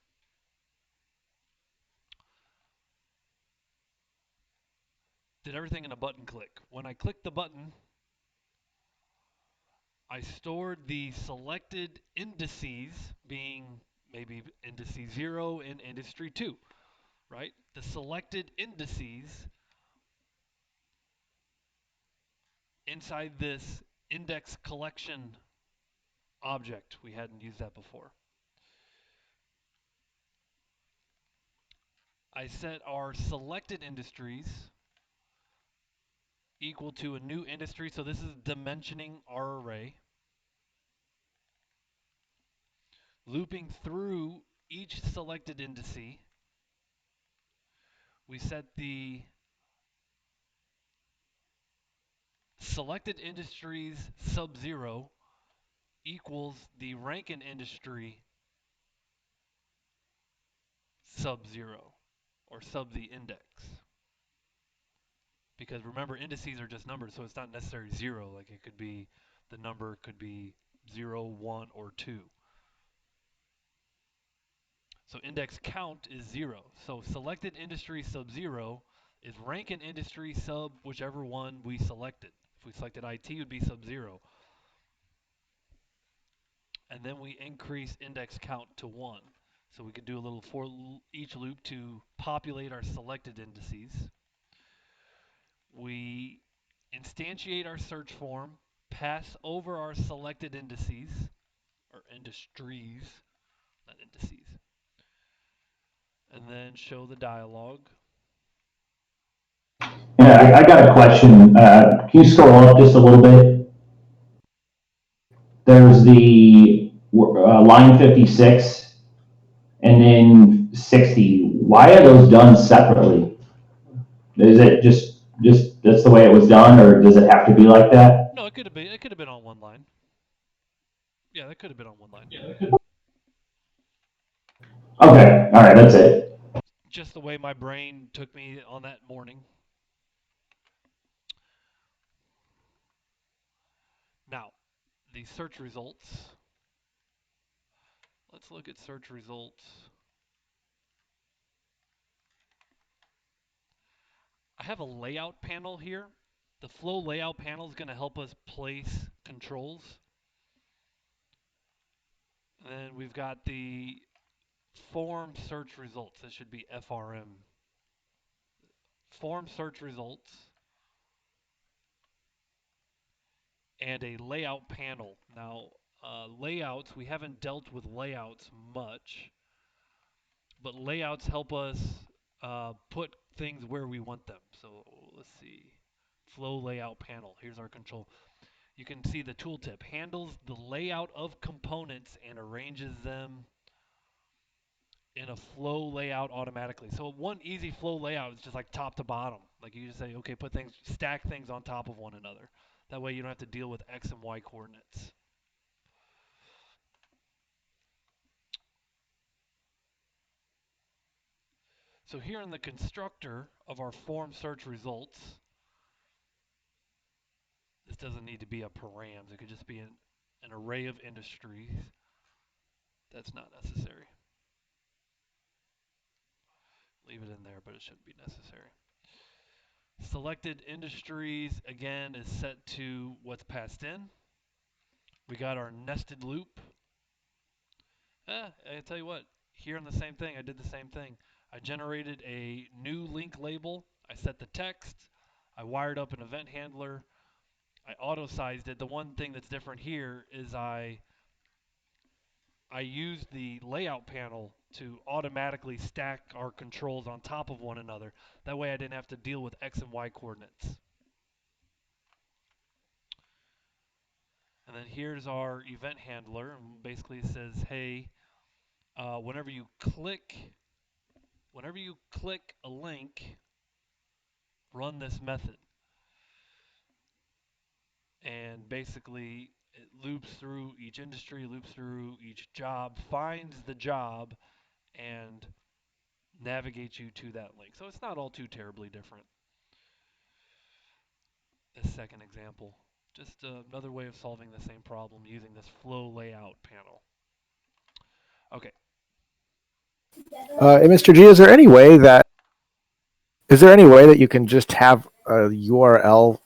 Did everything in a button click. When I clicked the button, I stored the selected indices, being maybe indices 0 and industry 2, right? The selected indices inside this index collection object. We hadn't used that before. I set our selected industries equal to a new industry. So this is dimensioning our array. Looping through each selected indice, we set the selected industries sub-0 equals the Ranken industry sub-0, or sub the index. Because remember, indices are just numbers, so it's not necessarily 0. Like it could be, the number could be 0, 1, or 2. So index count is 0. So selected industry sub-0 is Ranken industry sub whichever one we selected. If we selected IT, it would be sub-0. And then we increase index count to 1. So we could do a little for each loop to populate our selected indices. We instantiate our search form, pass over our selected indices, or industries, not indices, and then show the dialog. Yeah, I got a question. Can you scroll up just a little bit? There's the line 56 and then 60. Why are those done separately? Is it just that's the way it was done, or does it have to be like that? No, it could have been on one line. Yeah, that could have been on one line. Okay, all right, that's it. Just the way my brain took me on that morning. Now, the search results. Let's look at search results. I have a layout panel here. The flow layout panel is going to help us place controls. And then we've got the form search results. This should be FRM. Form search results and a layout panel. Now, layouts, we haven't dealt with layouts much, but layouts help us put things where we want them. So let's see. Flow layout panel. Here's our control. You can see the tooltip handles the layout of components and arranges them in a flow layout automatically. So one easy flow layout is just like top to bottom. Like you just say, okay, stack things on top of one another. That way you don't have to deal with X and Y coordinates. So here in the constructor of our form search results, This doesn't need to be a params. It could just be an array of industries. That's not necessary. Leave it in there, but it shouldn't be necessary. Selected industries, again, is set to what's passed in. We got our nested loop. I tell you what, here on the same thing, I did the same thing. I generated a new link label. I set the text. I wired up an event handler. I auto-sized it. The one thing that's different here is I used the layout panel to automatically stack our controls on top of one another. That way I didn't have to deal with X and Y coordinates. And then here's our event handler. And basically it says, hey, whenever you click a link, run this method. And basically it loops through each industry, loops through each job, finds the job, and navigates you to that link. So it's not all too terribly different. This second example, just another way of solving the same problem using this flow layout panel. Okay. Mr. G, is there any way that you can just have a URL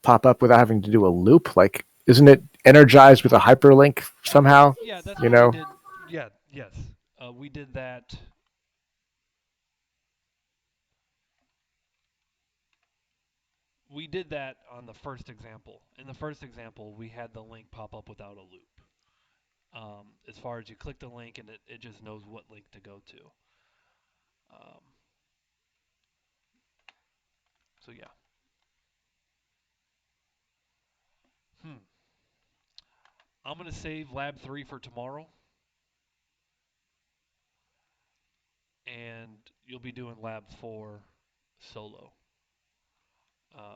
pop up without having to do a loop? Like, isn't it energized with a hyperlink somehow? Yeah, that's You what we know? did. Yeah, yes. We did that. We did that on the first example. In the first example, we had the link pop up without a loop. As far as you click the link and it just knows what link to go to. Um, so yeah. Hmm. I'm going to save lab 3 for tomorrow, and you'll be doing lab 4 solo.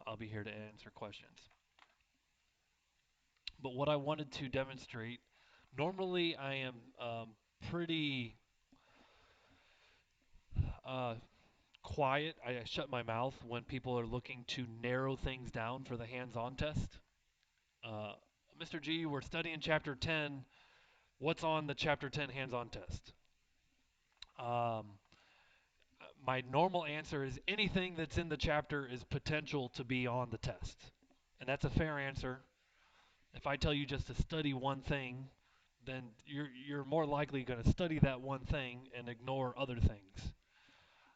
I'll be here to answer questions. But what I wanted to demonstrate, normally I am pretty uh, quiet. I shut my mouth when people are looking to narrow things down for the hands-on test. Uh, Mr. G, we're studying chapter 10. What's on the chapter 10 hands-on test? Um, my normal answer is anything that's in the chapter is potential to be on the test. And that's a fair answer. If I tell you just to study one thing, then you're more likely going to study that one thing and ignore other things.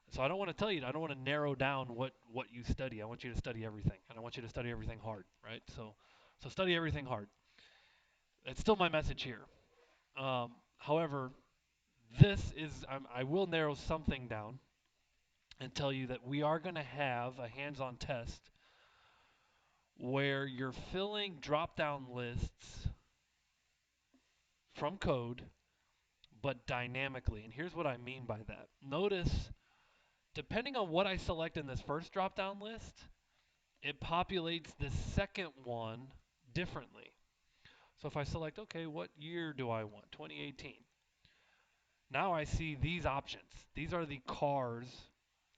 So I don't want to tell you, I don't want to narrow down what you study. I want you to study everything, and I want you to study everything hard, right? So study everything hard. That's still my message here. However, I will narrow something down and tell you that we are going to have a hands-on test where you're filling drop-down lists from code, but dynamically. And here's what I mean by that. Notice, depending on what I select in this first drop-down list, it populates the second one differently. So if I select, okay, what year do I want? 2018. Now I see these options. These are the cars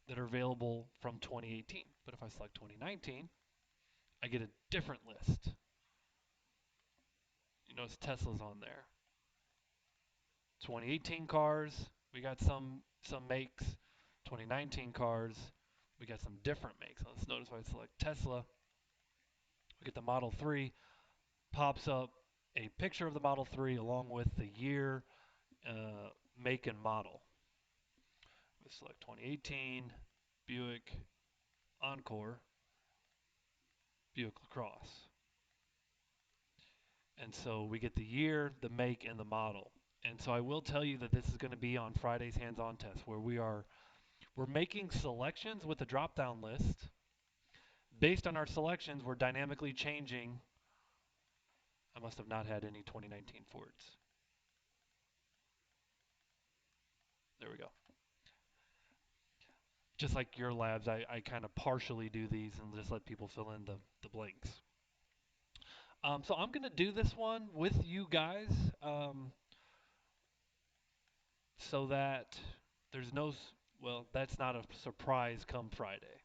that are available from 2018. But if I select 2019, I get a different list. You notice Tesla's on there. 2018 cars, we got some makes. 2019 cars, we got some different makes. Let's notice if I select Tesla, we get the Model 3, pops up a picture of the Model 3 along with the year, make, and model. We select 2018 Buick Encore, Buick LaCrosse. And so we get the year, the make, and the model. And so I will tell you that this is going to be on Friday's hands-on test where we're making selections with a drop-down list. Based on our selections, we're dynamically changing. I must have not had any 2019 Fords. There we go. Just like your labs, I kind of partially do these and just let people fill in the blanks. So I'm going to do this one with you guys so that there's no, well, that's not a surprise come Friday.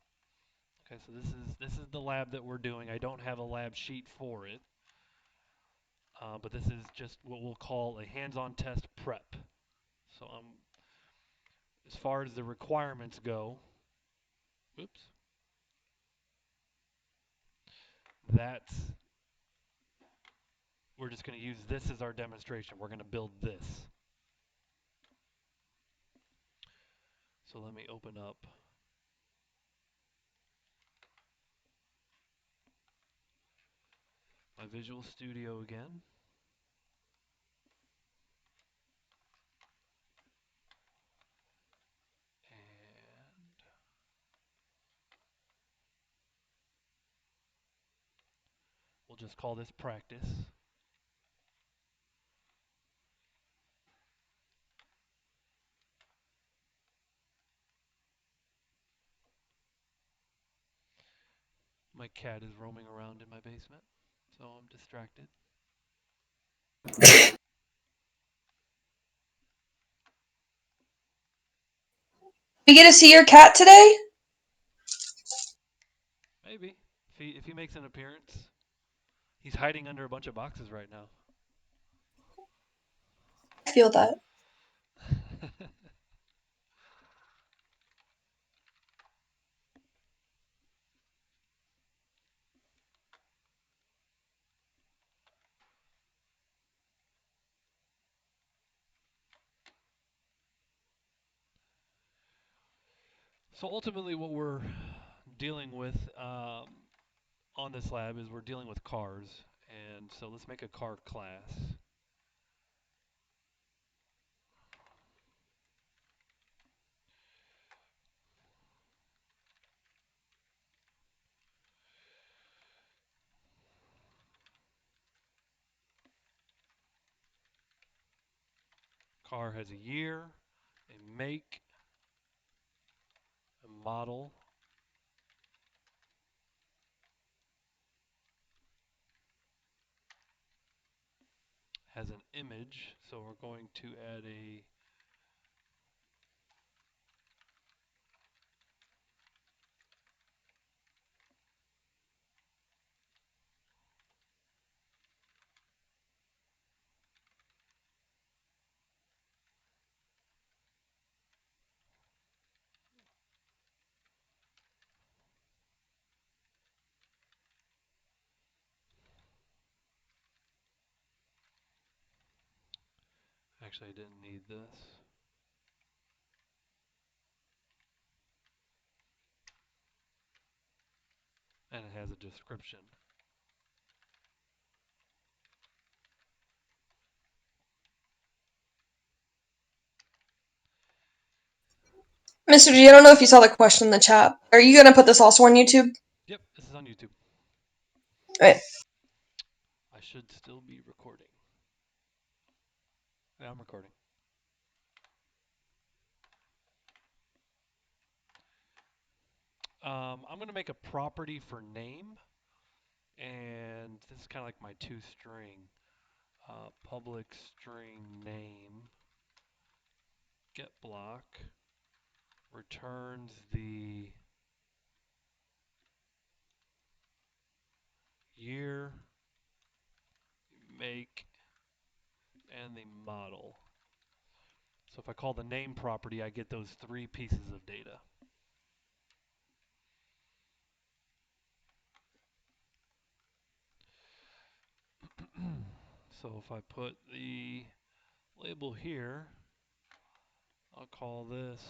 Okay, so this is the lab that we're doing. I don't have a lab sheet for it, but this is just what we'll call a hands-on test prep. So as far as the requirements go, oops, that's we're just going to use this as our demonstration. We're going to build this. So let me open up my Visual Studio again. And we'll just call this practice. My cat is roaming around in my basement, so I'm distracted. We get to see your cat today? Maybe if he makes an appearance. He's hiding under a bunch of boxes right now. I feel that. So ultimately, what we're dealing with on this lab is we're dealing with cars, and so let's make a car class. Car has a year, a make, a model, has an image, so we're going to add a actually I didn't need this. And it has a description. Mr. G, I don't know if you saw the question in the chat. Are you going to put this also on YouTube? Yep, this is on YouTube. Right. I should still be recording. Yeah, I'm recording. I'm going to make a property for name, and this is kind of like my toString. Public string name get block returns the year, make, and the model. So if I call the name property, I get those three pieces of data. So if I put the label here, I'll call this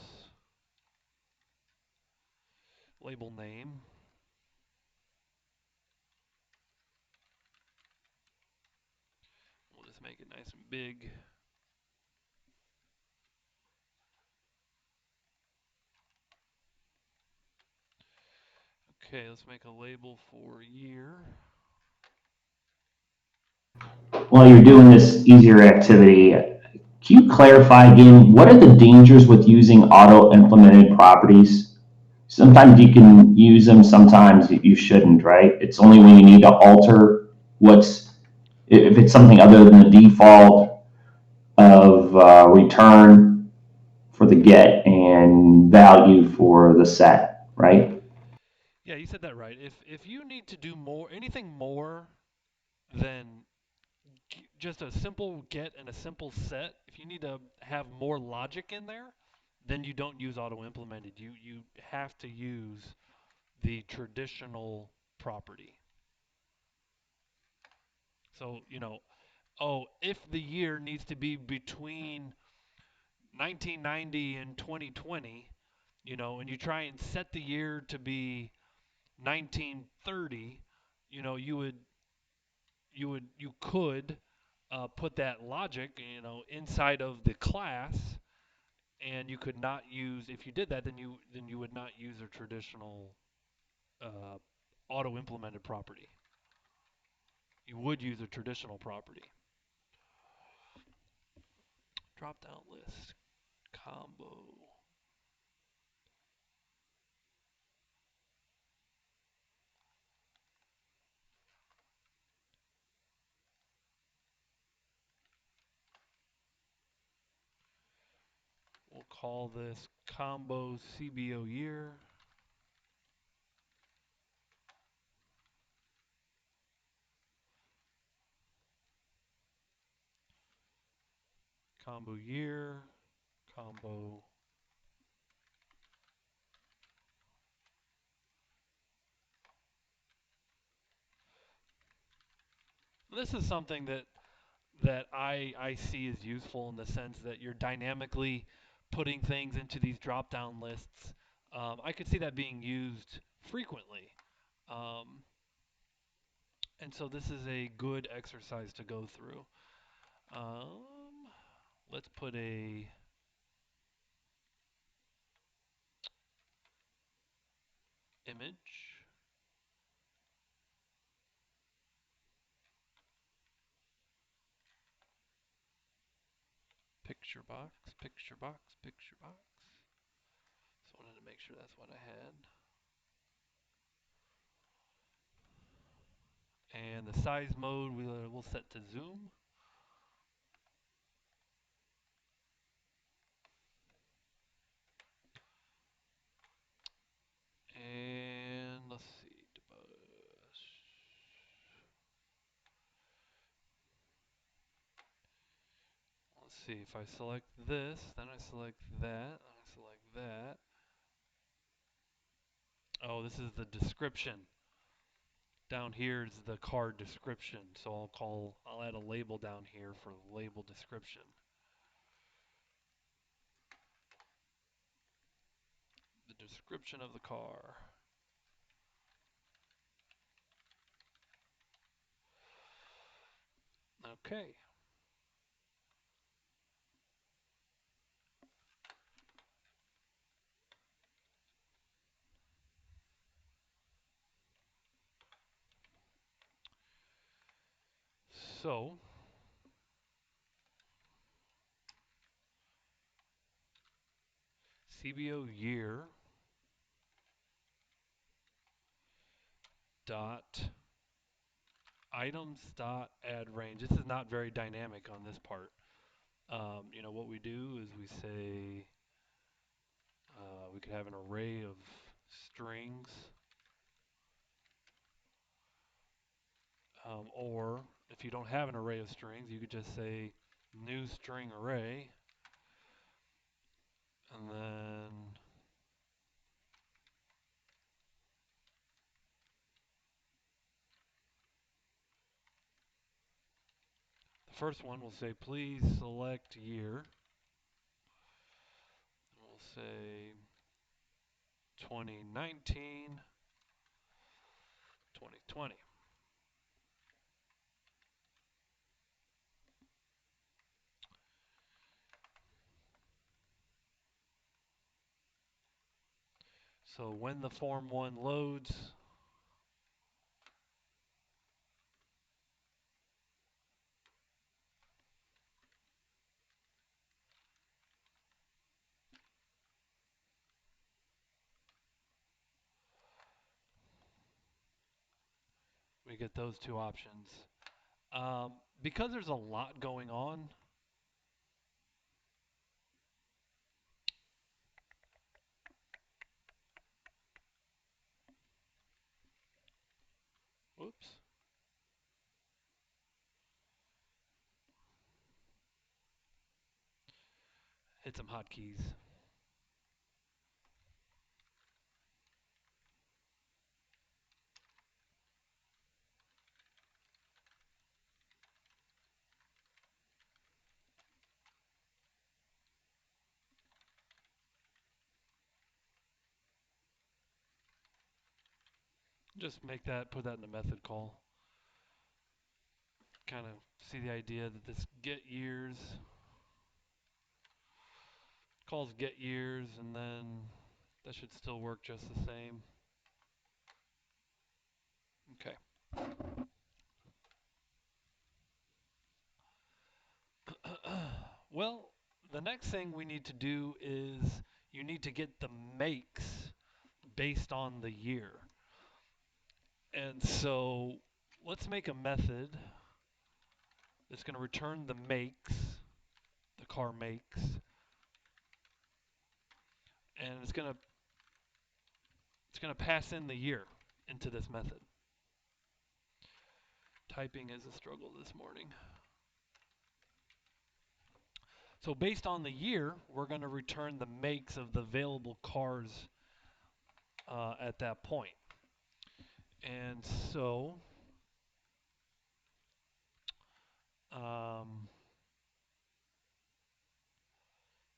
label name. We'll just make it nice and big. Okay, let's make a label for year. While you're doing this easier activity, can you clarify again, what are the dangers with using auto-implemented properties? Sometimes you can use them, sometimes you shouldn't, right? It's only when you need to alter if it's something other than the default of return for the get and value for the set, right? Yeah, you said that right. If you need to do more, anything more than just a simple get and a simple set, if you need to have more logic in there, then you don't use auto implemented. You have to use the traditional property. So, oh, if the year needs to be between 1990 and 2020, and you try and set the year to be 1930, you could put that logic, inside of the class, and you could not use. If you did that, then you would not use a traditional uh, auto implemented property. You would use a traditional property. Drop down list combo. We'll call this combo CBO year. Combo year. Combo. This is something that I see as useful in the sense that you're dynamically putting things into these drop down lists. I could see that being used frequently. Um, and so this is a good exercise to go through. Um, let's put a image, picture box, picture box, picture box. So I wanted to make sure that's what I had. And the size mode we'll set to zoom. And let's see. Let's see, if I select this, then I select that, and I select that. Oh, this is the description. Down here is the card description. So I'll add a label down here for label description. The description of the car. Okay. So CBO year dot items dot add range. This is not very dynamic on this part. What we do is we say we could have an array of strings, or if you don't have an array of strings, you could just say new string array, and then the first one will say please select year. We'll say 2019, 2020. So when the form 1 loads, we get those two options. Because there's a lot going on, Whoops. Hit some hotkeys. Just put that in the method call. Kind of see the idea that this get years calls get years, and then that should still work just the same. Okay. Well, the next thing we need to do is you need to get the makes based on the year. And so let's make a method that's going to return the makes, the car makes, and it's going to pass in the year into this method. Typing is a struggle this morning. So based on the year, we're going to return the makes of the available cars at that point. And so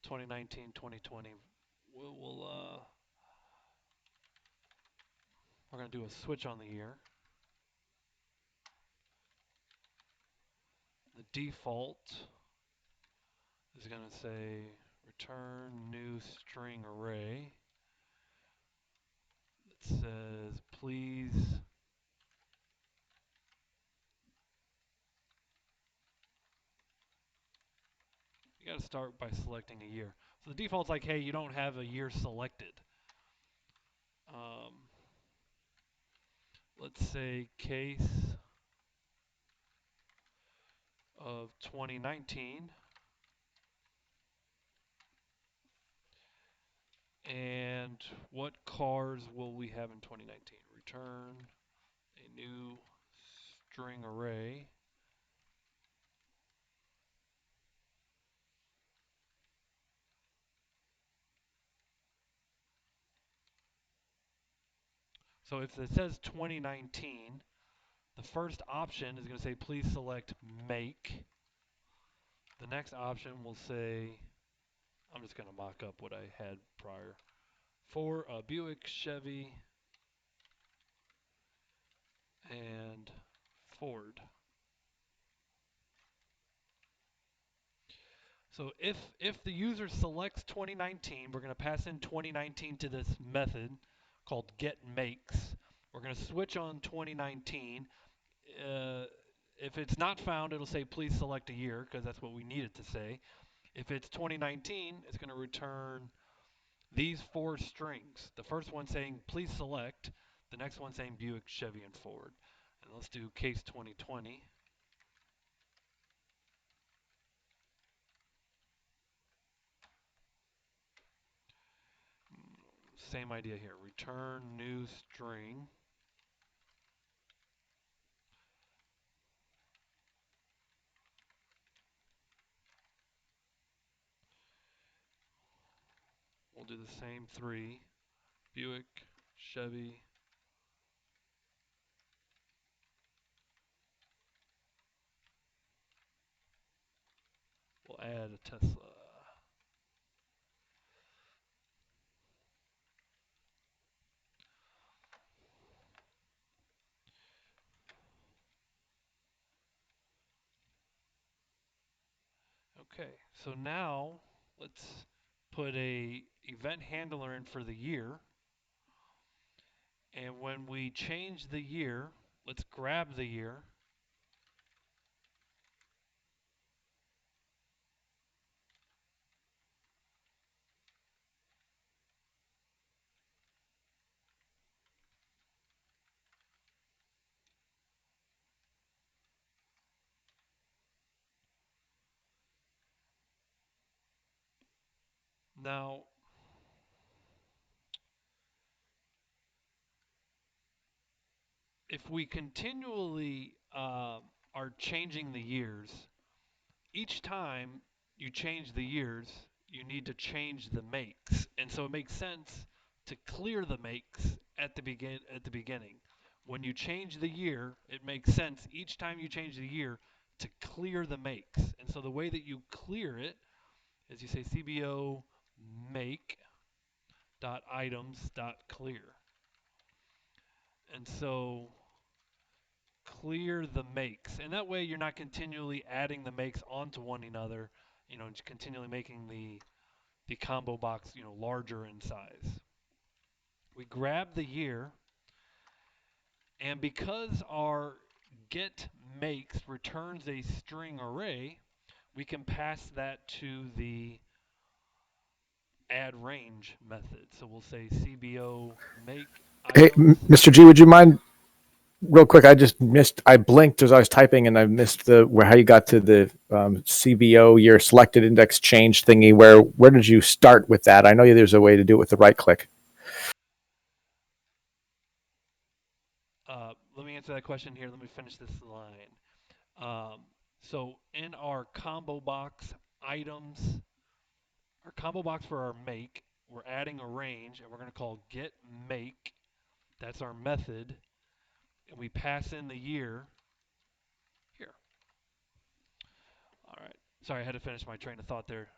2019, 2020, we're going to do a switch on the year. The default is going to say return new string array that says please you got to start by selecting a year. So the default's like, hey, you don't have a year selected. Let's say case of 2019, and what cars will we have in 2019? Return a new string array. So if it says 2019, the first option is going to say please select make. The next option will say, I'm just going to mock up what I had prior. For a Buick, Chevy, and Ford. So if the user selects 2019, we're going to pass in 2019 to this method called getMakes. We're going to switch on 2019. If it's not found, it'll say please select a year, because that's what we need it to say. If it's 2019, it's going to return these four strings. The first one saying please select, the next one saying Buick, Chevy, and Ford. And let's do case 2020. Same idea here. Return new string. We'll do the same three. Buick, Chevy, we'll add a Tesla. Okay, so now let's put a event handler in for the year. And when we change the year, let's grab the year. Now, if we continually are changing the years, each time you change the years, you need to change the makes, and so it makes sense to clear the makes at the beginning. When you change the year, it makes sense each time you change the year to clear the makes. And so the way that you clear it is you say CBO make dot items dot clear, and so clear the makes, and that way you're not continually adding the makes onto one another, just continually making the combo box, larger in size. We grab the year, and because our get makes returns a string array, we can pass that to the add range method. So we'll say CBO make Hey, items. Mr. G, would you mind real quick? I just missed. I blinked as I was typing, and I missed the where how you got to the CBO your selected index change thingy. Where did you start with that? I know there's a way to do it with the right click. Let me answer that question here. Let me finish this line. So in our combo box items, our combo box for our make, we're adding a range, and we're going to call get make. That's our method, and we pass in the year here. All right. Sorry, I had to finish my train of thought there.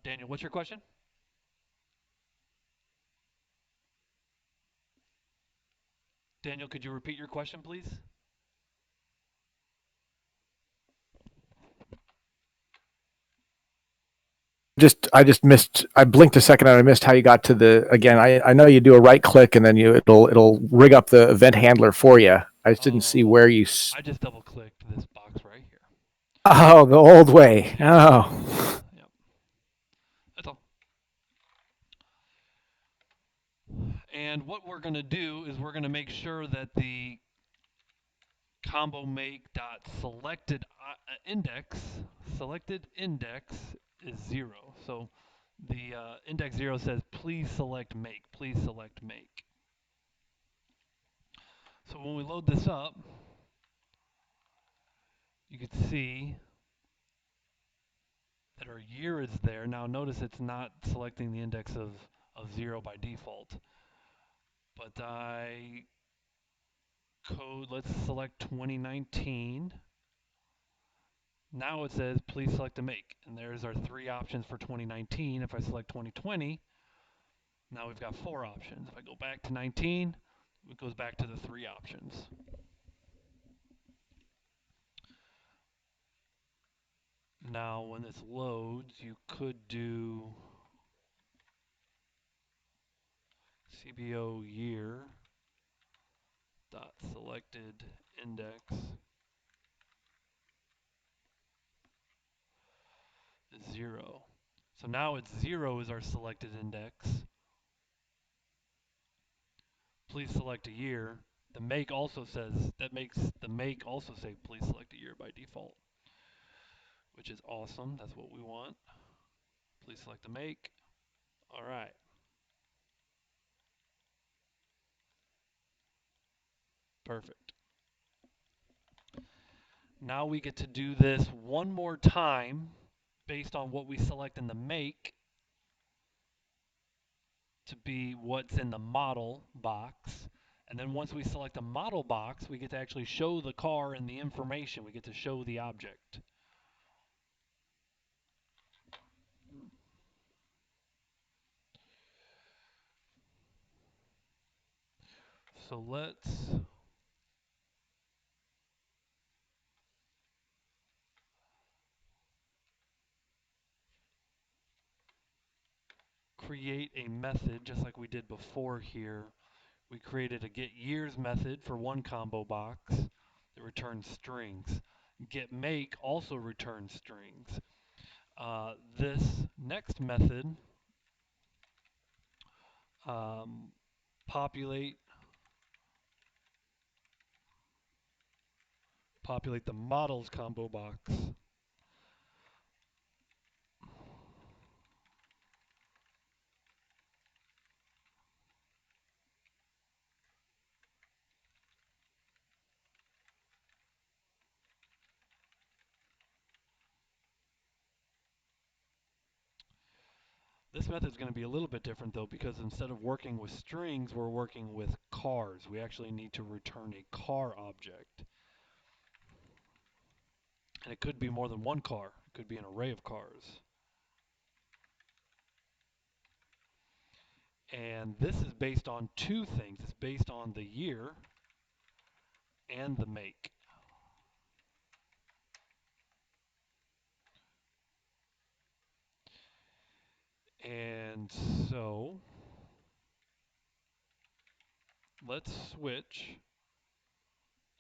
Daniel, what's your question? Daniel, could you repeat your question, please? I just missed. I blinked a second and I missed how you got to the again. I know you do a right click and then it'll rig up the event handler for you. I just didn't see Oh, where you. I just double clicked this box right here. Oh, the old way. Yep. Oh, Yep. That's all. And what we're going to do is we're going to make sure that the combo make dot selected index is 0. So the index 0 says please select make, please select make. So when we load this up, you can see that our year is there. Now notice it's not selecting the index of 0 by default, but let's select 2019. Now it says please select a make, and there's our 3 options for 2019. If I select 2020, now we've got 4 options. If I go back to 19, it goes back to the 3 options. Now when this loads, you could do CBO year dot selected index is 0. So now it's 0 is our selected index. Please select a year. The make also says, that makes the make also say please select a year by default, which is awesome. That's what we want. Please select the make. All right. Perfect. Now we get to do this one more time based on what we select in the make to be what's in the model box. And then once we select a model box, we get to actually show the car and the information. We get to show the object. So let's create a method just like we did before here. We created a get years method for one combo box that returns strings. Get make also returns strings. This next method, um, populate the models combo box. This method is going to be a little bit different though, because instead of working with strings, we're working with cars. We actually need to return a car object. And it could be more than one car. It could be an array of cars. And this is based on two things. It's based on the year and the make. And so let's switch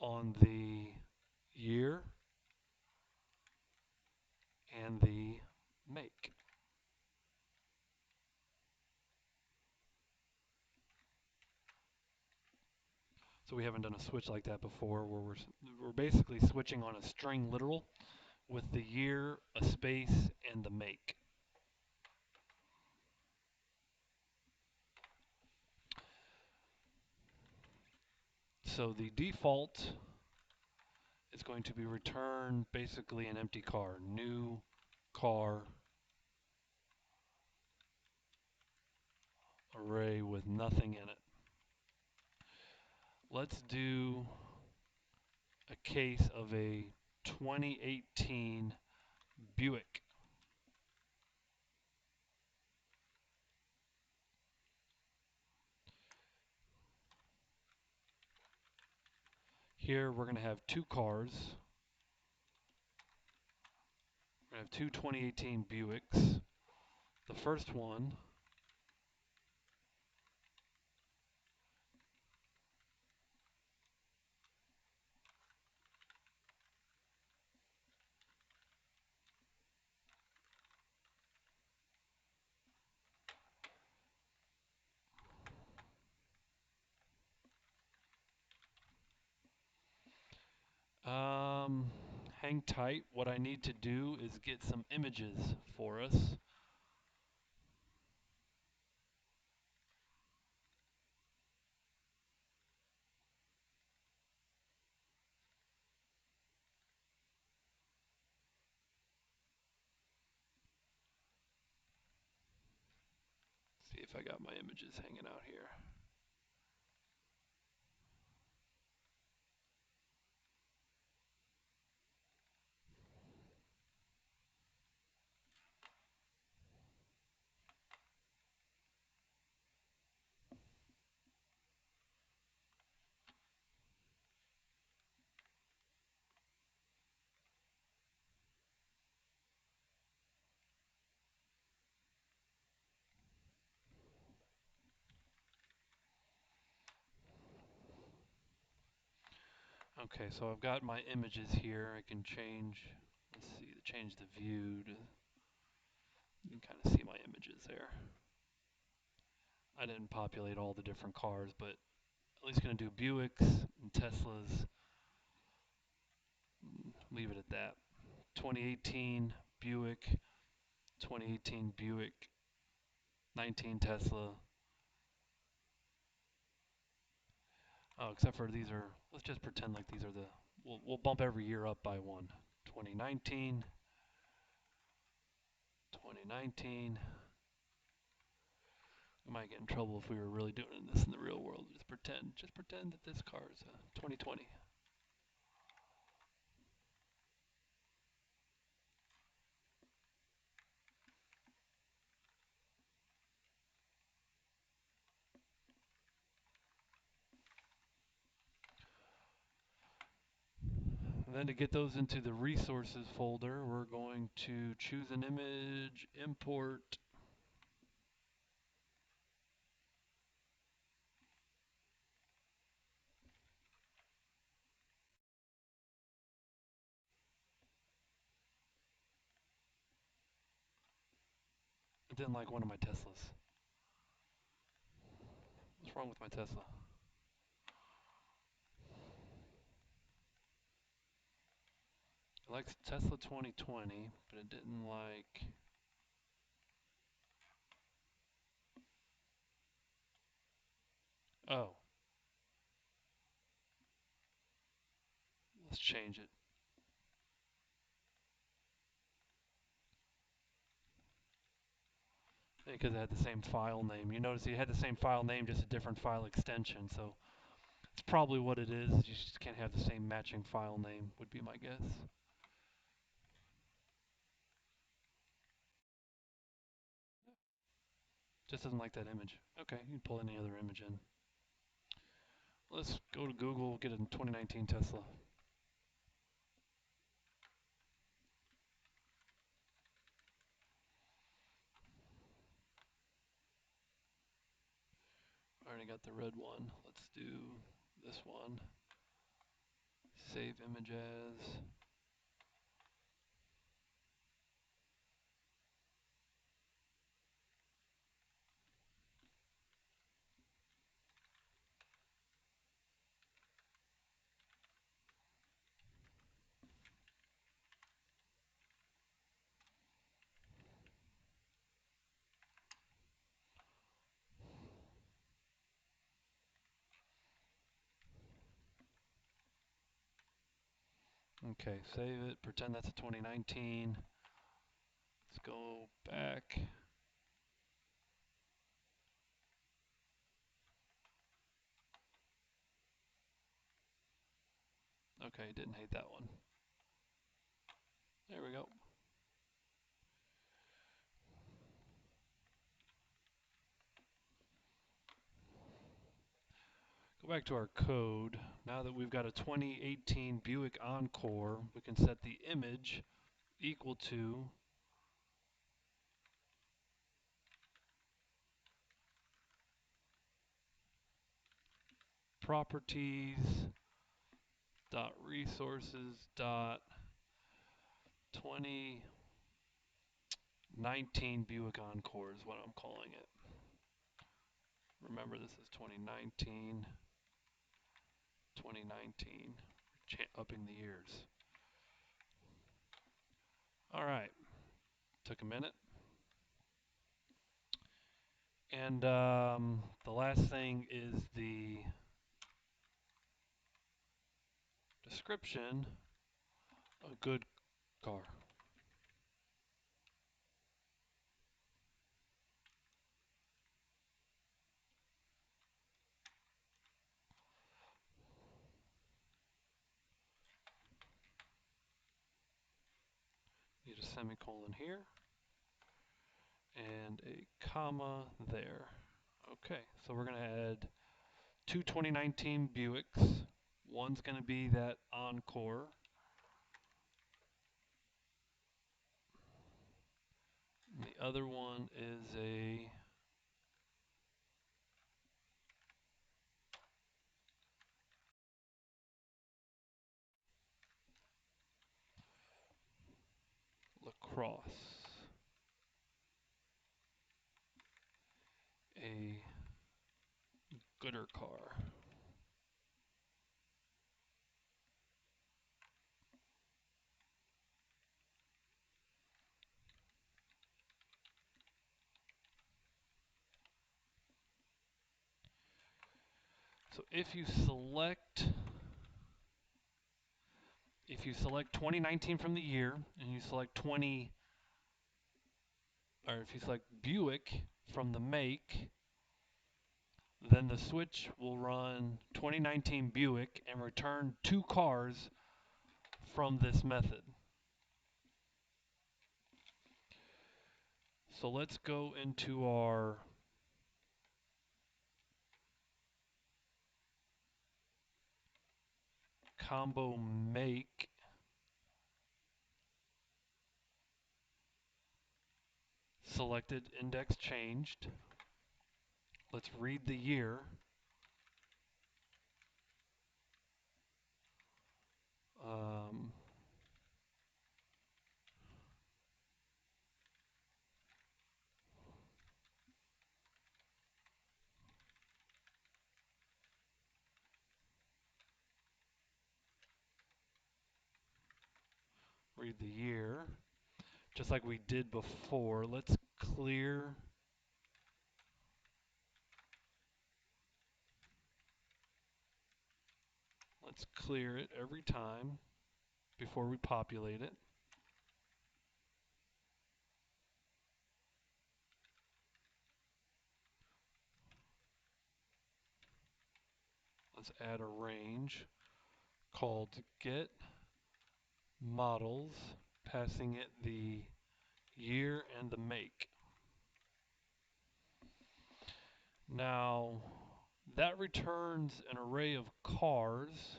on the year and the make. So we haven't done a switch like that before, where we're basically switching on a string literal with the year, a space, and the make. So the default is going to be return basically an empty car, new car array with nothing in it. Let's do a case of a 2018 Buick. Here we're going to have two cars. We're going to have two 2018 Buicks. The first one hang tight. What I need to do is get some images for us. See if I got my images hanging out here. Okay, so I've got my images here. I can change, let's see, change the view to, you can kind of see my images there. I didn't populate all the different cars, but at least going to do Buicks and Teslas. Leave it at that. 2018 Buick, 2018 Buick, 19 Tesla. Oh, except for these are, let's just pretend like these are the, we'll bump every year up by one. 2019, 2019. We might get in trouble if we were really doing this in the real world. Just pretend that this car is 2020. And then to get those into the resources folder, we're going to choose an image, import. I didn't like one of my Teslas. What's wrong with my Tesla? It likes Tesla 2020, but it didn't like. Oh, let's change it. because it had the same file name. You notice it had the same file name, just a different file extension. So it's probably what it is. You just can't have the same matching file name, would be my guess. Just doesn't like that image. Okay, you can pull any other image in. Let's go to Google, get a 2019 Tesla. I already got the red one. Let's do this one. Save image as. Okay, save it. Pretend that's a 2019. Let's go back. Okay, didn't hate that one. There we go. Go back to our code. Now that we've got a 2018 Buick Encore, we can set the image equal to properties dot resources dot 2019 Buick Encore is what I'm calling it. Remember, this is 2019, 2019, upping the years. All right, took a minute. And the last thing is the description, a good car. Need a semicolon here and a comma there. Okay, so we're going to add two 2019 Buicks. One's going to be that Encore. And the other one is a LaCrosse. A gooder car. So if you select 2019 from the year and you select if you select Buick from the make, then the switch will run 2019 Buick and return two cars from this method. So let's go into our combo make. Selected, index changed. Let's read the year. Read the year, just like we did before. Let's clear it every time before we populate it. let's add a range called get models, passing it the year and the make. Now, that returns an array of cars.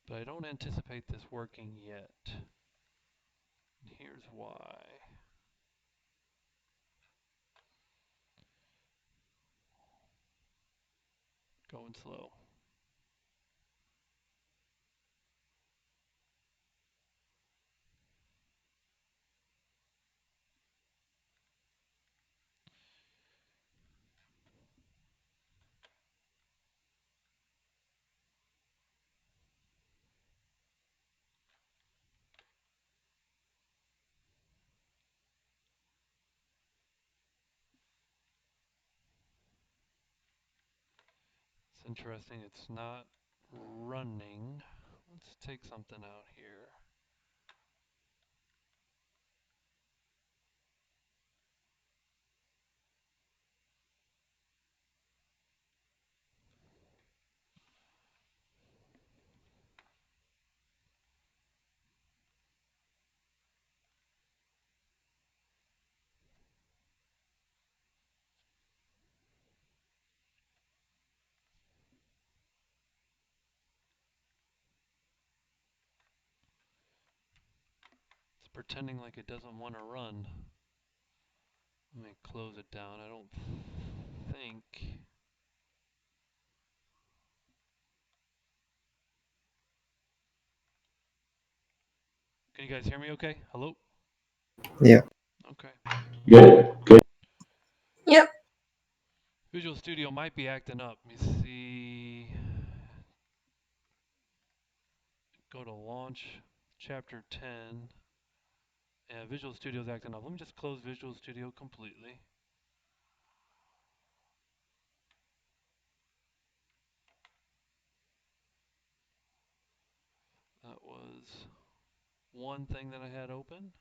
But I don't anticipate this working yet. And here's why. Going slow. It's interesting, it's not running. Let's take something out here. It's pretending like it doesn't want to run. Let me close it down. I don't think. Can you guys hear me okay? Hello? Yeah. Okay. Good, good. Yep. Visual Studio might be acting up. Let me see. Go to launch chapter 10. Yeah, Visual Studio's acting up. Let me just close Visual Studio completely. That was one thing that I had open.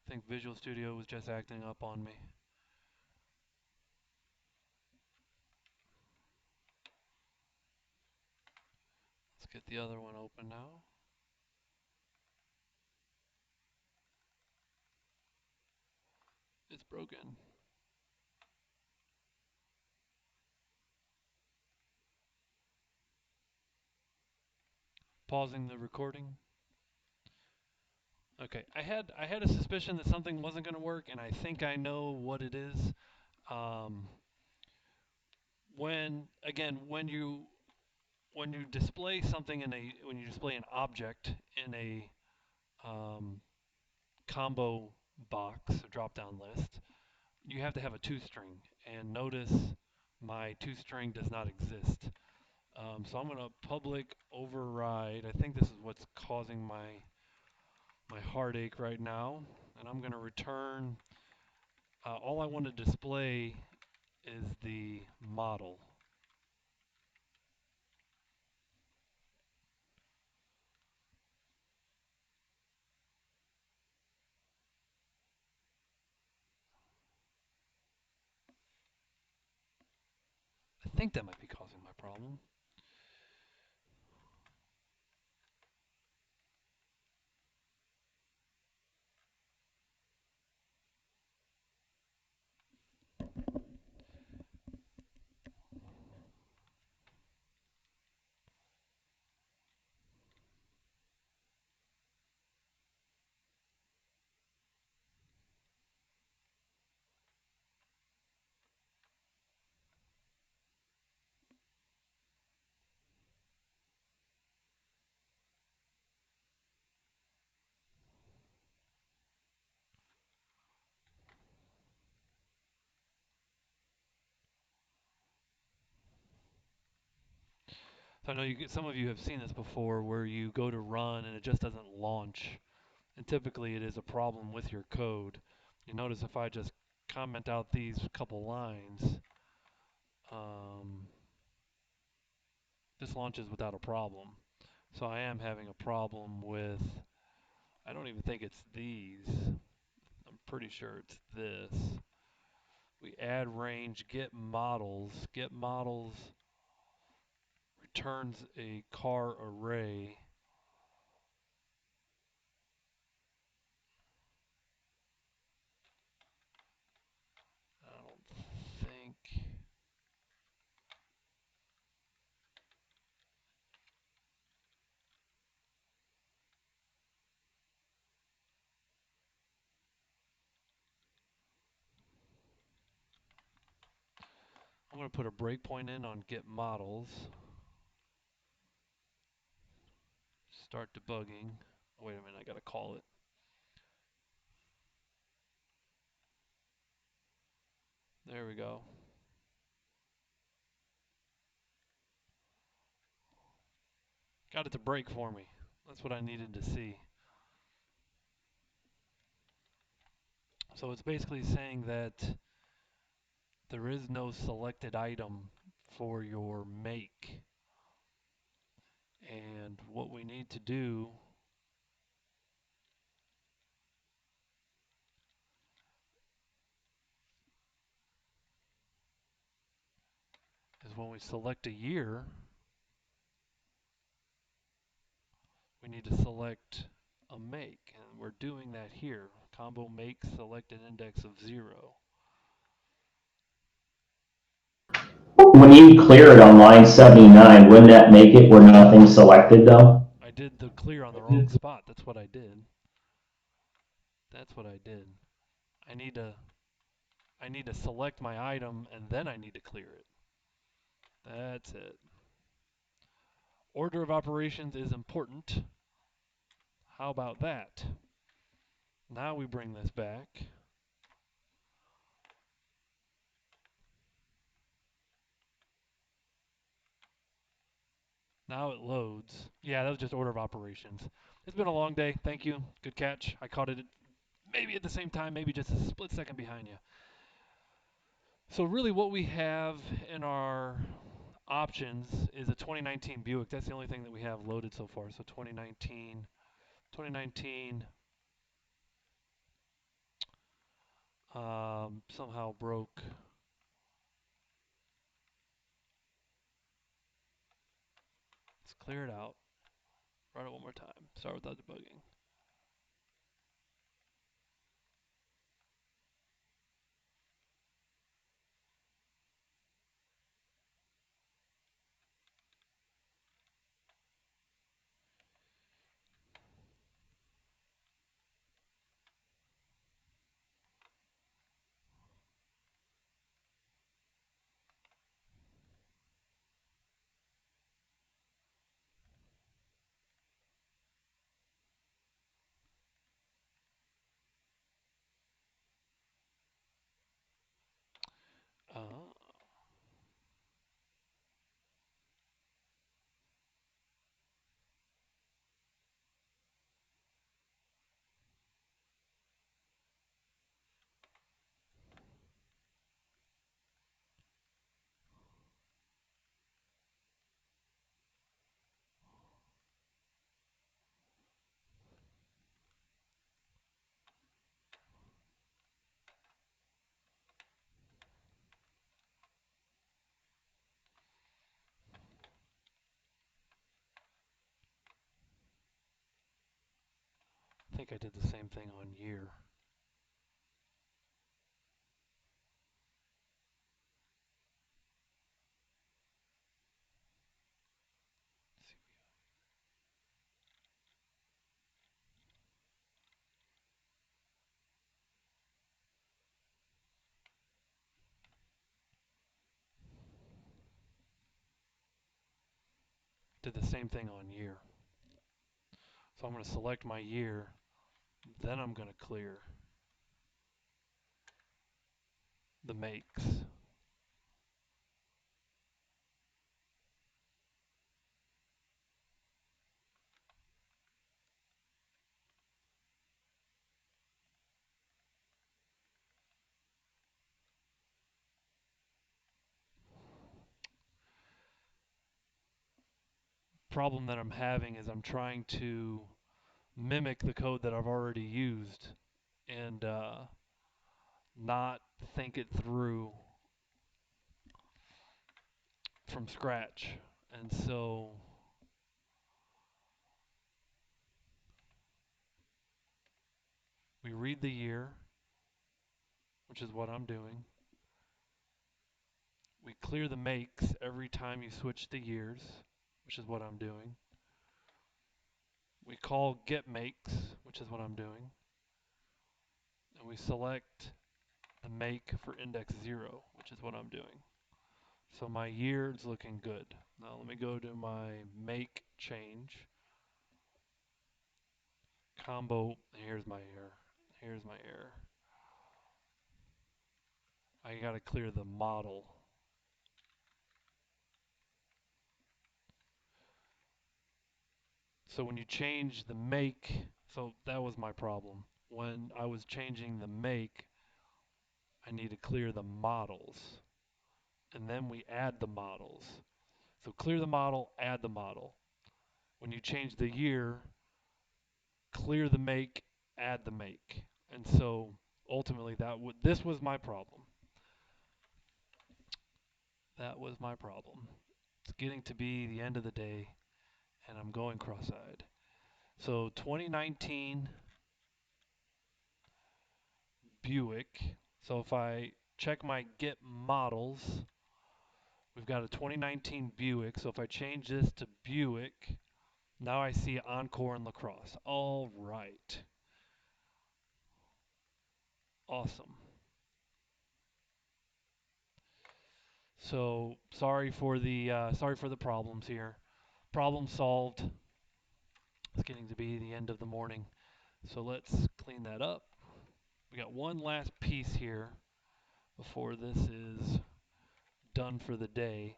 I think Visual Studio was just acting up on me. Let's get the other one open now. It's broken. Pausing the recording. Okay, I had a suspicion that something wasn't going to work, and I think I know what it is. Um, when you display something when you display an object in a combo box or drop down list, you have to have a toString. And notice my toString does not exist. So I'm going to public override. I think this is what's causing my heartache right now. And I'm going to return, all I want to display is the model. I think that might be causing my problem. So I know some of you have seen this before where you go to run and it just doesn't launch. And typically it is a problem with your code. You notice if I just comment out these couple lines, this launches without a problem. So I am having a problem with I don't even think it's these. I'm pretty sure it's this. We add range, get models. Get models returns a car array. I don't think. I'm going to put a breakpoint in on get models. Start debugging. Oh, wait a minute, I got to call it. There we go. Got it to break for me. That's what I needed to see. So it's basically saying that there is no selected item for your make. And what we need to do is when we select a year, we need to select a make. And we're doing that here. Combo make select an index of 0. When you clear it on line 79, wouldn't that make it where nothing's selected though? I did the clear on the wrong spot. That's what I did. That's what I did. I need to select my item and then I need to clear it. That's it. Order of operations is important. How about that? Now we bring this back. Now it loads. Yeah, that was just order of operations. It's been a long day. Thank you. Good catch. I caught it maybe at the same time, maybe just a split second behind you. So really what we have in our options is a 2019 Buick. That's the only thing that we have loaded so far. So 2019 somehow broke. Let's clear it out. Run it one more time. Start without debugging. Uh, I think I did the same thing on year. Did the same thing on year. So I'm going to select my year, then I'm going to clear the makes. Problem that I'm having is I'm trying to mimic the code that I've already used and not think it through from scratch. And so we read the year, which is what I'm doing. We clear the makes every time you switch the years, which is what I'm doing. We call get makes, which is what I'm doing. And we select the make for index 0, which is what I'm doing. So my year is looking good. Now let me go to my make change. Combo, here's my error. Here's my error. I gotta clear the model. So when you change the make, so that was my problem. When I was changing the make, I need to clear the models. And then we add the models. So clear the model, add the model. When you change the year, clear the make, add the make. And so ultimately this was my problem. That was my problem. It's getting to be the end of the day and I'm going cross-eyed. So 2019 Buick. So if I check my get models, we've got a 2019 Buick. So if I change this to Buick, now I see Encore and LaCrosse. All right. Awesome. So sorry for the problems here. Problem solved. It's getting to be the end of the morning. So let's clean that up. We got one last piece here before this is done for the day.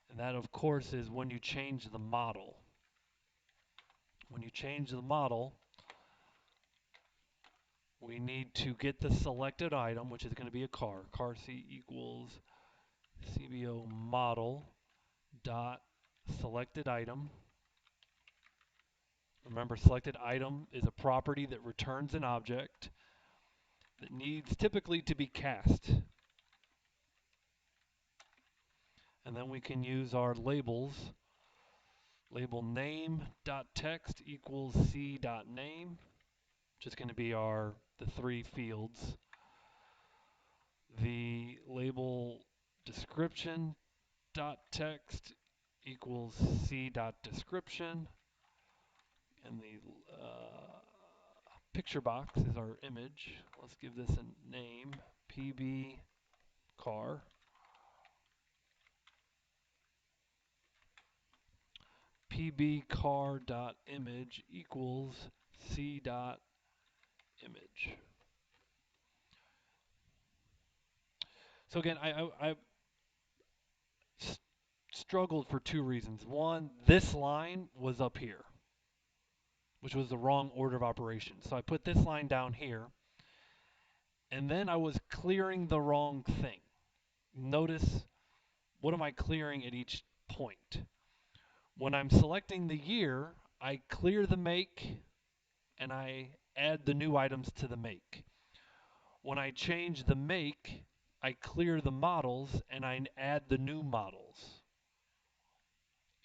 And that, of course, is when you change the model. When you change the model, we need to get the selected item, which is going to be a car. Car C equals CBO model dot selected item. Remember, selected item is a property that returns an object that needs typically to be cast. And then we can use our labels. Label name.text equals c.name, which is going to be the 3 fields. The label description.text equals c.description. And the picture box is our image. Let's give this a name, PB car. pbcar.image equals c.image. So again, I struggled for 2 reasons. One, this line was up here, which was the wrong order of operations. So I put this line down here, and then I was clearing the wrong thing. Notice, what am I clearing at each point? When I'm selecting the year, I clear the make, and I add the new items to the make. When I change the make, I clear the models, and I add the new models.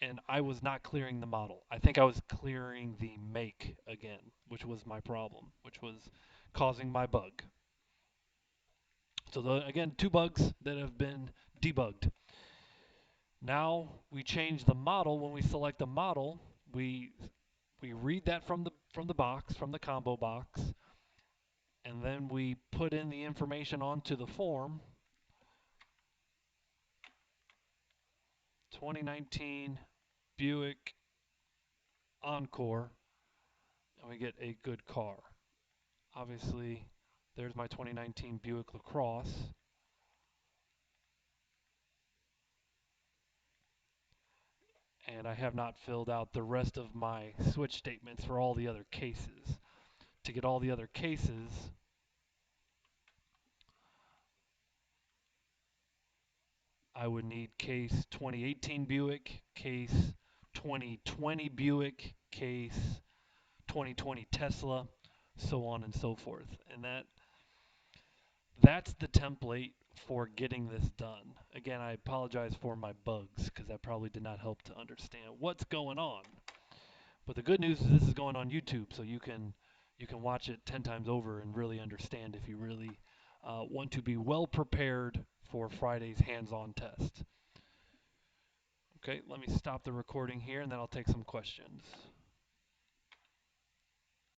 And I was not clearing the model. I think I was clearing the make again, which was my problem, which was causing my bug. So again, 2 bugs that have been debugged. Now we change the model. When we select the model, we read that from the box, from the combo box, and then we put in the information onto the form. 2019 Buick Encore, and we get a good car. Obviously, there's my 2019 Buick LaCrosse. And I have not filled out the rest of my switch statements for all the other cases. To get all the other cases, I would need case 2018 Buick, case 2020 Buick, case 2020 Tesla, so on and so forth. And that's the template for getting this done. Again, I apologize for my bugs because that probably did not help to understand what's going on. But the good news is this is going on YouTube, so you can watch it 10 times over and really understand if you really want to be well prepared for Friday's hands-on test. Okay, let me stop the recording here and then I'll take some questions.